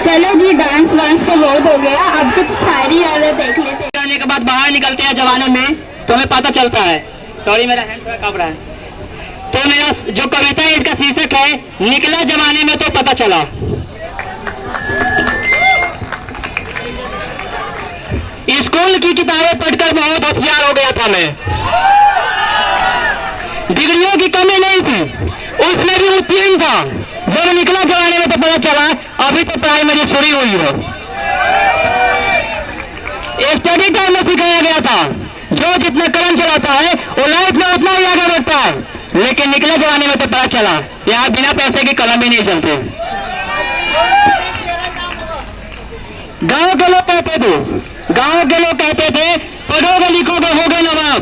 चलो जी, डांस वांस तो बहुत हो गया, अब कुछ शायरी वाले देख लेते हैं। जाने के बाद बाहर निकलते हैं जवानों में तो हमें पता चलता है। सॉरी मेरा हैंड थोड़ा कांप रहा है। तो मेरा जो कविता है इसका शीर्षक है निकला जमाने में तो पता चला। स्कूल की किताबें पढ़कर बहुत होशियार हो गया था मैं, डिग्रियों की कमी नहीं थी, उसमें भी उत्तीर्ण था। जब निकला जमाने में तो पता चला अभी तो प्राइमरी शुरू हुई हो। स्टडी टाइम में सिखाया गया था जो जितना कलम चलाता है वो लाइफ में उतना ही आगे बढ़ता है, लेकिन निकला जमाने में तो पता चला यहाँ बिना पैसे की कलम भी नहीं चलते। गांव के लोग कहते थे पढ़ोगे लिखोगे होगे नवाब।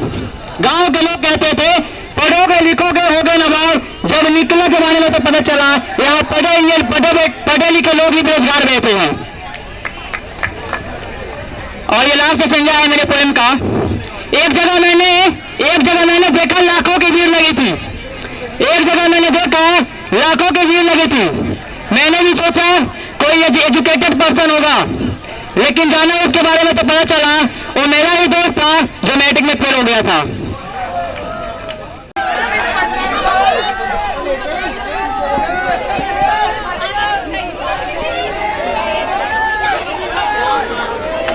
गांव के लोग कहते थे पढ़ोगे लिखोगे होगे नवाब। जब निकला जमाने में तो पता चला यहाँ पढ़े लिखे लोग ही बेरोजगार बैठे हैं। और ये लास्ट संज्ञा है मेरे पोएम का। एक जगह मैंने देखा लाखों की भीड़ लगी थी। लाखों की भीड़ लगी थी। मैंने भी सोचा कोई एजुकेटेड पर्सन होगा, लेकिन जाना उसके बारे में तो पता चला वो मेरा ही दोस्त था जो मैट्रिक में फेल हो गया था।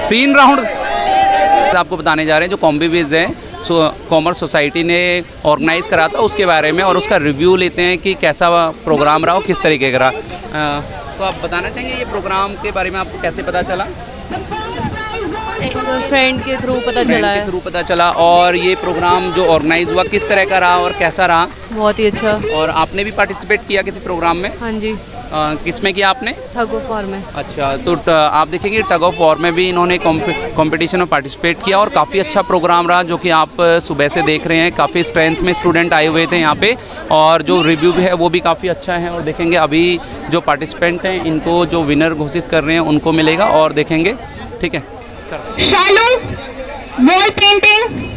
तीन राउंड आपको बताने जा रहे हैं जो कॉम्बिविज है कॉमर्स सोसाइटी ने ऑर्गेनाइज करा था उसके बारे में, और उसका रिव्यू लेते हैं कि कैसा प्रोग्राम रहा और किस तरीके का रहा। तो आप बताना चाहेंगे ये प्रोग्राम के बारे में आपको कैसे पता चला? फ्रेंड के थ्रू पता चला। और ये प्रोग्राम जो ऑर्गेनाइज हुआ किस तरह का रहा और कैसा रहा? बहुत ही अच्छा। और आपने भी पार्टिसिपेट किया किसी प्रोग्राम में? हाँ जी। किस में किया आपने? टग ऑफ वॉर में। अच्छा, तो आप देखेंगे टग ऑफ वॉर में भी इन्होंने कंपटीशन में पार्टिसिपेट किया और काफ़ी अच्छा प्रोग्राम रहा, जो कि आप सुबह से देख रहे हैं। काफ़ी स्ट्रेंथ में स्टूडेंट आए हुए थे यहाँ पे, और जो रिव्यू भी है वो भी काफ़ी अच्छा है। और देखेंगे अभी जो पार्टिसिपेंट हैं इनको जो विनर घोषित कर रहे हैं उनको मिलेगा, और देखेंगे। ठीक है, शालू वॉल पेंटिंग,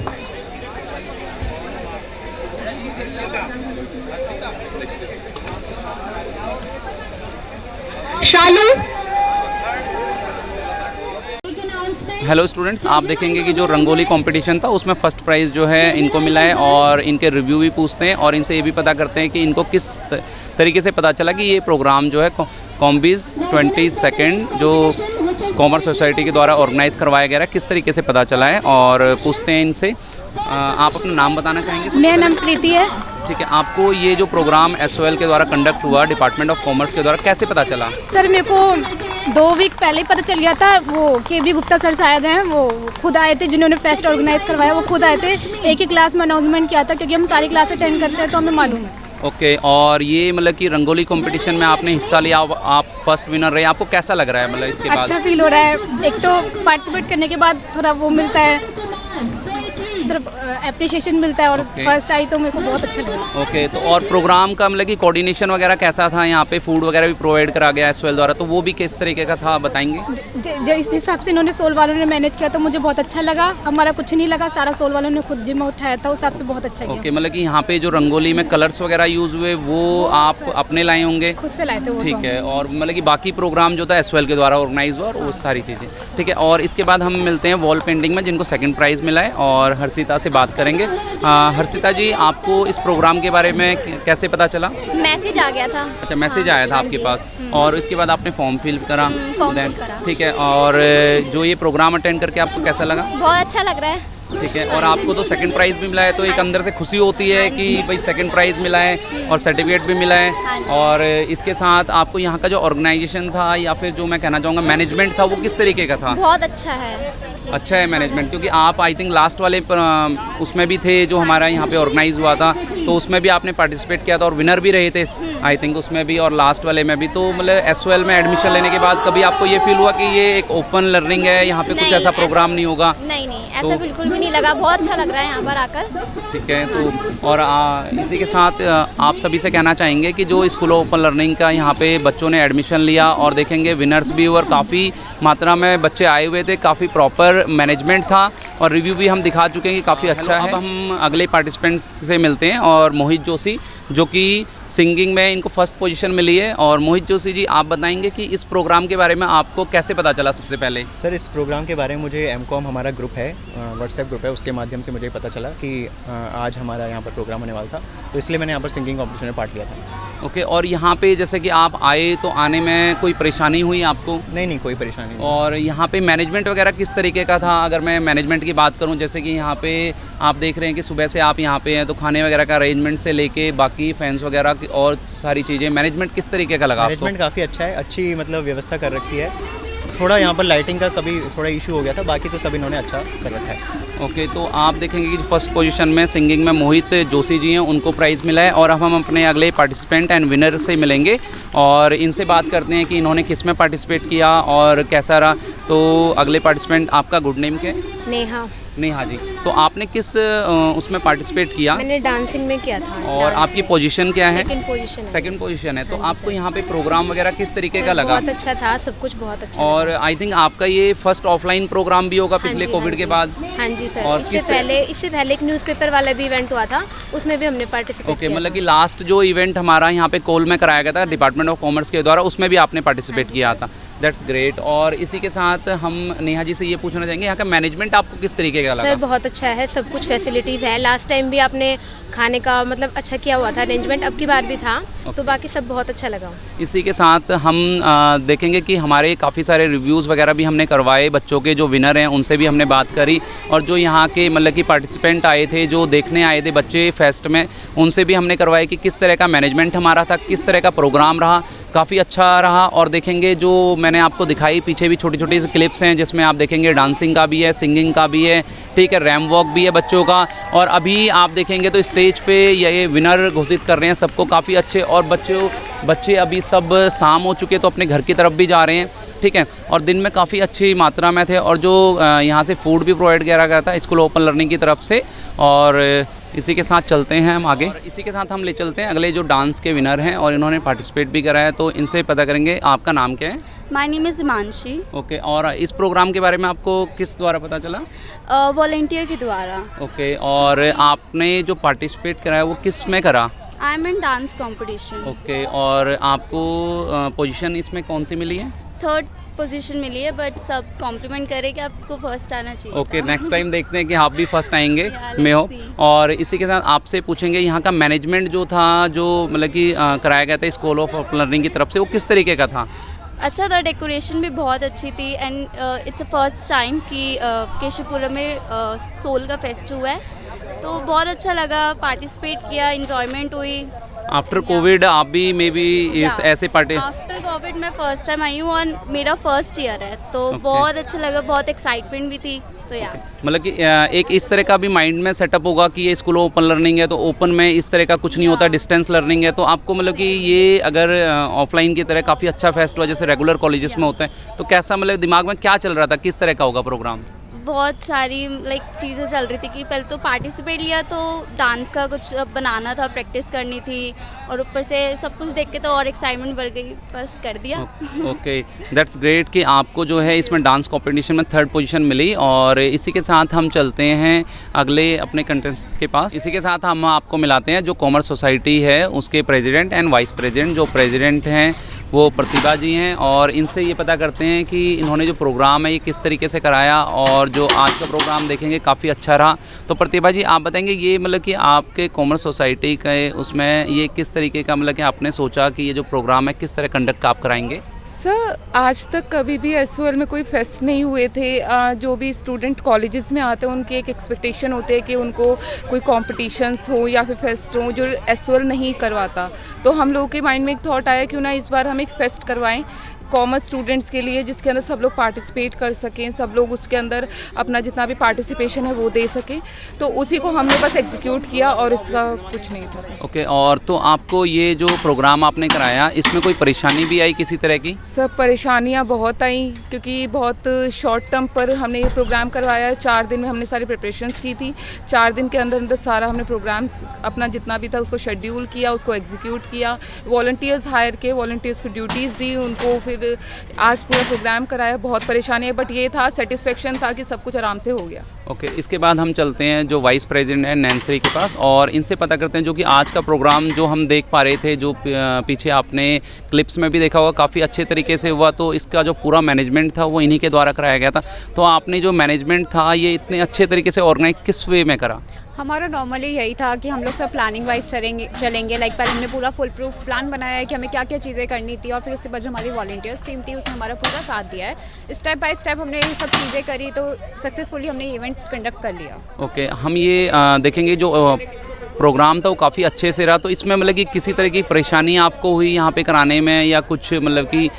शालू। हेलो स्टूडेंट्स, आप देखेंगे कि जो रंगोली कंपटीशन था उसमें फ़र्स्ट प्राइज़ जो है इनको मिला है, और इनके रिव्यू भी पूछते हैं और इनसे ये भी पता करते हैं कि इनको किस तरीके से पता चला कि ये प्रोग्राम जो है कॉम्बिज 22 जो कॉमर्स सोसाइटी के द्वारा ऑर्गेनाइज़ करवाया गया है, किस तरीके से पता चला है। और पूछते हैं इनसे। आप अपना नाम बताना चाहेंगे? मेरा नाम प्रीति है। ठीक है, आपको ये जो प्रोग्राम SOL के द्वारा कंडक्ट हुआ डिपार्टमेंट ऑफ कॉमर्स के द्वारा, कैसे पता चला? सर मेरे को 2 वीक पहले ही पता चल गया था। वो KB गुप्ता सर शायद हैं, वो खुद आए थे जिन्होंने फेस्ट ऑर्गेनाइज करवाया। वो खुद आए थे, एक ही क्लास में अनाउंसमेंट किया था, क्योंकि हम सारी क्लास अटेंड करते हैं तो हमें मालूम है। ओके, और ये मतलब कि रंगोली कंपटीशन में आपने हिस्सा लिया, आप फर्स्ट विनर रहे, आपको कैसा लग रहा है? मतलब इसके बाद अच्छा फील हो रहा है। एक तो पार्टिसिपेट करने के बाद थोड़ा वो मिलता है, अप्रिशिएशन मिलता है और फर्स्ट आई तो मेरे को बहुत अच्छा लगा। ओके, तो और प्रोग्राम का मतलब कि कोऑर्डिनेशन वगैरह कैसा था? यहाँ पे फूड वगैरह भी प्रोवाइड करा गया एसओएल द्वारा, तो वो भी किस तरीके का था बताएंगे? जिस हिसाब से इन्होंने सोल वालों ने मैनेज किया तो मुझे बहुत अच्छा लगा। हमारा कुछ नहीं लगा, सारा सोल वालों ने खुद जिम्मा उठाया था, उस हिसाब से बहुत अच्छा किया। ओके, मतलब कि यहाँ पे जो रंगोली में कलर्स वगैरह यूज़ हुए वो आप अपने लाए होंगे? खुद से लाए थे वो। ठीक है, और मतलब कि बाकी प्रोग्राम जो था एसओएल के द्वारा ऑर्गेनाइज हुआ और वो सारी चीज़ें, ठीक है। और इसके बाद हम मिलते हैं वॉल पेंटिंग में जिनको सेकंड प्राइज़ मिला है और हर्षिता से बात करेंगे। हर्षिता जी, आपको इस प्रोग्राम के बारे में कैसे पता चला? मैसेज आ गया था। अच्छा, मैसेज आया था आपके पास, और इसके बाद आपने फॉर्म फिल करा? ठीक है, और जो ये प्रोग्राम अटेंड करके आपको कैसा लगा? बहुत अच्छा लग रहा है। ठीक है, और आपको तो सेकंड प्राइज़ भी मिला है, तो एक अंदर से खुशी होती है कि भाई सेकंड प्राइज़ मिला है और सर्टिफिकेट भी मिला है। और इसके साथ आपको यहाँ का जो ऑर्गेनाइजेशन था या फिर जो मैं कहना चाहूँगा मैनेजमेंट था, वो किस तरीके का था? बहुत अच्छा है। अच्छा है मैनेजमेंट, क्योंकि आप आई थिंक लास्ट वाले उसमें भी थे जो हमारा यहाँ पे ऑर्गेनाइज हुआ था, तो उसमें भी आपने पार्टिसिपेट किया था और विनर भी रहे थे आई थिंक उसमें भी, और लास्ट वाले में भी। तो मतलब एसओएल में एडमिशन लेने के बाद कभी आपको ये फील हुआ कि ये एक ओपन लर्निंग है, यहाँ पे कुछ ऐसा प्रोग्राम नहीं होगा? नहीं, ऐसा बिल्कुल भी नहीं लगा, बहुत अच्छा लग रहा है यहाँ पर आकर। ठीक है, तो और इसी के साथ आप सभी से कहना चाहेंगे कि जो स्कूल ऑफ ओपन लर्निंग का यहाँ पे बच्चों ने एडमिशन लिया और देखेंगे विनर्स भी हुए और काफ़ी मात्रा में बच्चे आए हुए थे, काफ़ी प्रॉपर मैनेजमेंट था और रिव्यू भी हम दिखा चुके हैं कि काफ़ी अच्छा है। अब हम अगले पार्टिसिपेंट्स से मिलते हैं, और मोहित जोशी जो कि सिंगिंग में इनको फर्स्ट पोजीशन मिली है। और मोहित जोशी जी, आप बताएंगे कि इस प्रोग्राम के बारे में आपको कैसे पता चला? सबसे पहले सर, इस प्रोग्राम के बारे में मुझे एमकॉम हमारा ग्रुप है, व्हाट्सएप ग्रुप है, उसके माध्यम से मुझे पता चला कि आज हमारा यहाँ पर प्रोग्राम होने वाला था, तो इसलिए मैंने यहाँ पर सिंगिंग कॉम्पिटिशन में पार्ट लिया था। ओके, और यहाँ पे जैसे कि आप आए तो आने में कोई परेशानी हुई आपको? नहीं, कोई परेशानी नहीं। और यहाँ पे मैनेजमेंट वगैरह किस तरीके का था? अगर मैं मैनेजमेंट की बात करूँ, जैसे कि यहाँ पे आप देख रहे हैं कि सुबह से आप यहाँ पे हैं, तो खाने वगैरह का अरेंजमेंट से लेके बाकी फैंस वगैरह की और सारी चीज़ें, मैनेजमेंट किस तरीके का लगा? मैनेजमेंट काफ़ी अच्छा है, अच्छी मतलब व्यवस्था कर रखी है। थोड़ा यहाँ पर लाइटिंग का कभी थोड़ा इशू हो गया था, बाकी तो सब इन्होंने अच्छा कर रखा है। ओके, तो आप देखेंगे कि फर्स्ट पोजीशन में सिंगिंग में मोहित जोशी जी हैं, उनको प्राइज़ मिला है। और अब हम अपने अगले पार्टिसिपेंट एंड विनर से मिलेंगे और इनसे बात करते हैं कि इन्होंने किस में पार्टिसिपेट किया और कैसा रहा। तो अगले पार्टिसिपेंट, आपका गुड नेम क्या है? नेहा जी, तो आपने किस उसमें पार्टिसिपेट किया? मैंने डांसिंग में किया था। और आपकी पोजीशन क्या है? सेकंड पोजीशन है। तो आपको यहाँ पे प्रोग्राम वगैरह किस तरीके का लगा? बहुत अच्छा था, सब कुछ बहुत अच्छा। और आई थिंक आपका ये फर्स्ट ऑफलाइन प्रोग्राम भी होगा पिछले कोविड के बाद? हाँ जी सर, और इससे पहले एक न्यूज़पेपर वाला भी इवेंट हुआ था, उसमें भी हमने पार्टिसिपेट किया। मतलब कि लास्ट जो इवेंट हमारा यहाँ पे कोल में कराया गया था डिपार्टमेंट ऑफ कॉमर्स के द्वारा, उसमें भी आपने पार्टिसिपेट किया था। That's great. और इसी के साथ हम नेहा जी से ये पूछना चाहेंगे, यहाँ का मैनेजमेंट आपको किस तरीके का लगा? सर, बहुत अच्छा है, सब कुछ फैसिलिटीज़ है। लास्ट टाइम भी आपने खाने का मतलब अच्छा किया हुआ था अरेंजमेंट, अब की बार भी था, तो बाकी सब बहुत अच्छा लगा। इसी के साथ हम देखेंगे कि हमारे काफ़ी सारे रिव्यूज़ वगैरह भी हमने करवाए, बच्चों के जो विनर हैं उनसे भी हमने बात करी, और जो यहाँ के मतलब कि पार्टिसिपेंट आए थे, जो देखने आए थे बच्चे फेस्ट में, उनसे भी हमने करवाए कि किस तरह का मैनेजमेंट हमारा था, किस तरह का प्रोग्राम रहा। काफ़ी अच्छा रहा। और देखेंगे जो मैंने आपको दिखाई पीछे भी छोटी छोटी क्लिप्स हैं, जिसमें आप देखेंगे डांसिंग का भी है, सिंगिंग का भी है, ठीक है, रैम वॉक भी है बच्चों का। और अभी आप देखेंगे तो स्टेज पे ये विनर घोषित कर रहे हैं सबको, काफ़ी अच्छे। और बच्चे अभी सब शाम हो चुके तो अपने घर की तरफ भी जा रहे हैं, ठीक है। और दिन में काफ़ी अच्छी मात्रा में थे, और जो यहाँ से फूड भी प्रोवाइड किया गया था स्कूल ओपन लर्निंग की तरफ से। और इसी के साथ चलते हैं हम आगे, और इसी के साथ हम ले चलते हैं अगले जो डांस के विनर हैं और इन्होंने पार्टिसिपेट भी करा है, तो इनसे पता करेंगे। आपका नाम क्या है? My name is Himanshi. Okay, और इस प्रोग्राम के बारे में आपको किस द्वारा पता चला? वॉलंटियर के द्वारा। ओके, और आपने जो पार्टिसिपेट करा है वो किस में करा? I am in dance competition. Okay, और आपको पोजीशन इसमें कौन सी मिली है? थर्ड पोजीशन मिली है, बट सब कॉम्प्लीमेंट करे कि आपको फर्स्ट आना चाहिए। ओके, नेक्स्ट टाइम देखते हैं कि आप भी फर्स्ट आएंगे मैं हो। और इसी के साथ आपसे पूछेंगे यहाँ का मैनेजमेंट जो था, जो मतलब कि कराया गया था स्कूल ऑफ लर्निंग की तरफ से, वो किस तरीके का था? अच्छा था, डेकोरेशन भी बहुत अच्छी थी, and it's a first time कि केशवपुरम में सोल का फेस्ट हुआ है, तो बहुत अच्छा लगा, पार्टिसिपेट किया, इंजॉयमेंट हुई। आफ्टर कोविड आप भी मे बी इस ऐसे पार्टी? आफ्टर कोविड मैं फर्स्ट टाइम आई हूँ और मेरा फर्स्ट ईयर है, तो बहुत अच्छा लगा, बहुत एक्साइटमेंट भी थी। तो यार मतलब कि एक इस तरह का भी माइंड में सेटअप होगा कि ये स्कूल ओपन लर्निंग है, तो ओपन में इस तरह का कुछ नहीं होता, डिस्टेंस लर्निंग है, तो आपको मतलब कि ये अगर ऑफलाइन की तरह काफ़ी अच्छा फेस्ट हुआ जैसे रेगुलर कॉलेजेस में होता है, तो कैसा मतलब दिमाग में क्या चल रहा था, किस तरह का होगा प्रोग्राम? बहुत सारी लाइक चीज़ें चल रही थी कि पहले तो पार्टिसिपेट लिया तो डांस का कुछ बनाना था, प्रैक्टिस करनी थी और ऊपर से सब कुछ देख के तो और एक्साइटमेंट बढ़ गई, बस कर दिया। ओके, दैट्स ग्रेट कि आपको जो है इसमें डांस कंपटीशन में 3rd पोजीशन मिली। और इसी के साथ हम चलते हैं अगले अपने कंटेस्टेंट के पास। इसी के साथ हम आपको मिलाते हैं जो कॉमर्स सोसाइटी है उसके प्रेसिडेंट एंड वाइस प्रेसिडेंट। जो प्रेसिडेंट हैं वो प्रतिभा जी हैं और इनसे ये पता करते हैं कि इन्होंने जो प्रोग्राम है ये किस तरीके से कराया और जो आज का प्रोग्राम देखेंगे काफ़ी अच्छा रहा। तो प्रतिभा जी आप बताएंगे ये मतलब कि आपके कॉमर्स सोसाइटी के उसमें ये किस तरीके का मतलब कि आपने सोचा कि ये जो प्रोग्राम है किस तरह कंडक्ट आप कराएंगे? सर आज तक कभी भी एसओएल में कोई फेस्ट नहीं हुए थे। जो भी स्टूडेंट कॉलेजेस में आते हैं उनकी एक एक्सपेक्टेशन होती है कि उनको कोई कॉम्पिटिशन्स हो या फिर फेस्ट हो जो एसओएल नहीं करवाता। तो हम लोगों के माइंड में एक थॉट आया क्यों ना इस बार हम एक फेस्ट करवाएं कॉमर्स स्टूडेंट्स के लिए, जिसके अंदर सब लोग पार्टिसिपेट कर सकें, सब लोग उसके अंदर अपना जितना भी पार्टिसिपेशन है वो दे सकें। तो उसी को हमने बस एग्जीक्यूट किया और इसका कुछ नहीं था। ओके, और तो आपको ये जो प्रोग्राम आपने कराया इसमें कोई परेशानी भी आई किसी तरह की? सब परेशानियां बहुत आई क्योंकि बहुत शॉर्ट टर्म पर हमने ये प्रोग्राम करवाया। 4 दिन में हमने सारी प्रिपरेशंस की थी। 4 दिन के अंदर अंदर सारा हमने प्रोग्राम्स अपना जितना भी था उसको शेड्यूल किया, उसको एग्जीक्यूट किया, वॉलंटियर्स हायर किए, वॉलंटियर्स को ड्यूटीज़ दी, उनको फिर आज पूरा प्रोग्राम कराया। बहुत परेशानी है बट ये था सेटिस्फेक्शन था कि सब कुछ आराम से हो गया। ओके, इसके बाद हम चलते हैं जो वाइस प्रेसिडेंट है नैन्सी के पास और इनसे पता करते हैं जो कि आज का प्रोग्राम जो हम देख पा रहे थे, जो पीछे आपने क्लिप्स में भी देखा होगा काफ़ी अच्छे तरीके से हुआ। तो इसका जो पूरा मैनेजमेंट था वो इन्हीं के द्वारा कराया गया था। तो आपने जो मैनेजमेंट था ये इतने अच्छे तरीके से ऑर्गेनाइज किस वे में करा? हमारा नॉर्मली यही था कि हम लोग सब प्लानिंग वाइज चलेंगे। लाइक पहले हमने पूरा फुल प्रूफ प्लान बनाया है कि हमें क्या क्या चीज़ें करनी थी और फिर उसके बाद जो हमारी वॉलंटियर्स टीम थी उसने हमारा पूरा साथ दिया है। स्टेप बाय स्टेप हमने ये सब चीज़ें करी तो सक्सेसफुली हमने इवेंट कंडक्ट कर लिया। ओके, हम ये देखेंगे जो प्रोग्राम था वो काफ़ी अच्छे से रहा। तो इसमें मतलब कि किसी तरह की परेशानी आपको हुई यहाँ पे कराने में या कुछ मतलब कि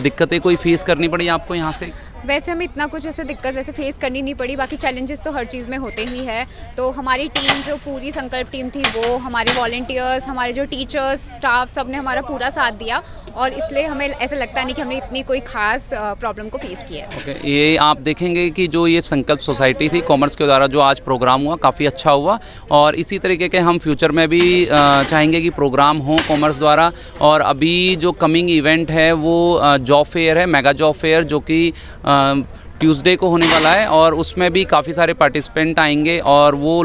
दिक्कतें कोई फेस करनी पड़ी आपको यहाँ से? वैसे हमें इतना कुछ ऐसे दिक्कत वैसे फेस करनी नहीं पड़ी, बाकी चैलेंजेस तो हर चीज़ में होते ही है। तो हमारी टीम जो पूरी संकल्प टीम थी वो, हमारे वॉलंटियर्स, हमारे जो टीचर्स, स्टाफ, सब ने हमारा पूरा साथ दिया और इसलिए हमें ऐसा लगता नहीं कि हमने इतनी कोई खास प्रॉब्लम को फेस किया है। ओके, ये आप देखेंगे कि जो ये संकल्प सोसाइटी थी कॉमर्स के द्वारा जो आज प्रोग्राम हुआ काफ़ी अच्छा हुआ और इसी तरीके के हम फ्यूचर में भी चाहेंगे कि प्रोग्राम हो कॉमर्स द्वारा। और अभी जो कमिंग इवेंट है वो जॉब फेयर है, मेगा जॉब फेयर, जो कि ट्यूसडे को होने वाला है और उसमें भी काफ़ी सारे पार्टिसिपेंट आएंगे और वो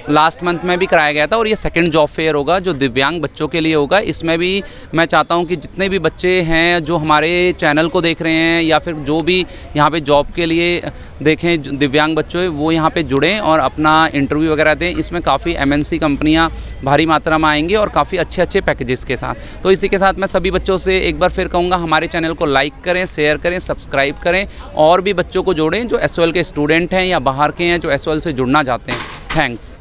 लास्ट मंथ में भी कराया गया था और ये सेकंड जॉब फेयर होगा जो दिव्यांग बच्चों के लिए होगा। इसमें भी मैं चाहता हूँ कि जितने भी बच्चे हैं जो हमारे चैनल को देख रहे हैं या फिर जो भी यहाँ पे जॉब के लिए देखें दिव्यांग बच्चों, वो यहाँ पे जुड़ें और अपना इंटरव्यू वगैरह दें। इसमें काफ़ी MNC कंपनियाँ भारी मात्रा में आएंगी और काफ़ी अच्छे अच्छे पैकेजेस के साथ। तो इसी के साथ मैं सभी बच्चों से एक बार फिर कहूँगा हमारे चैनल को लाइक करें, शेयर करें, सब्सक्राइब करें और भी बच्चों को जोड़ें जो SOL के स्टूडेंट हैं या बाहर के हैं जो SOL से जुड़ना चाहते हैं। थैंक्स।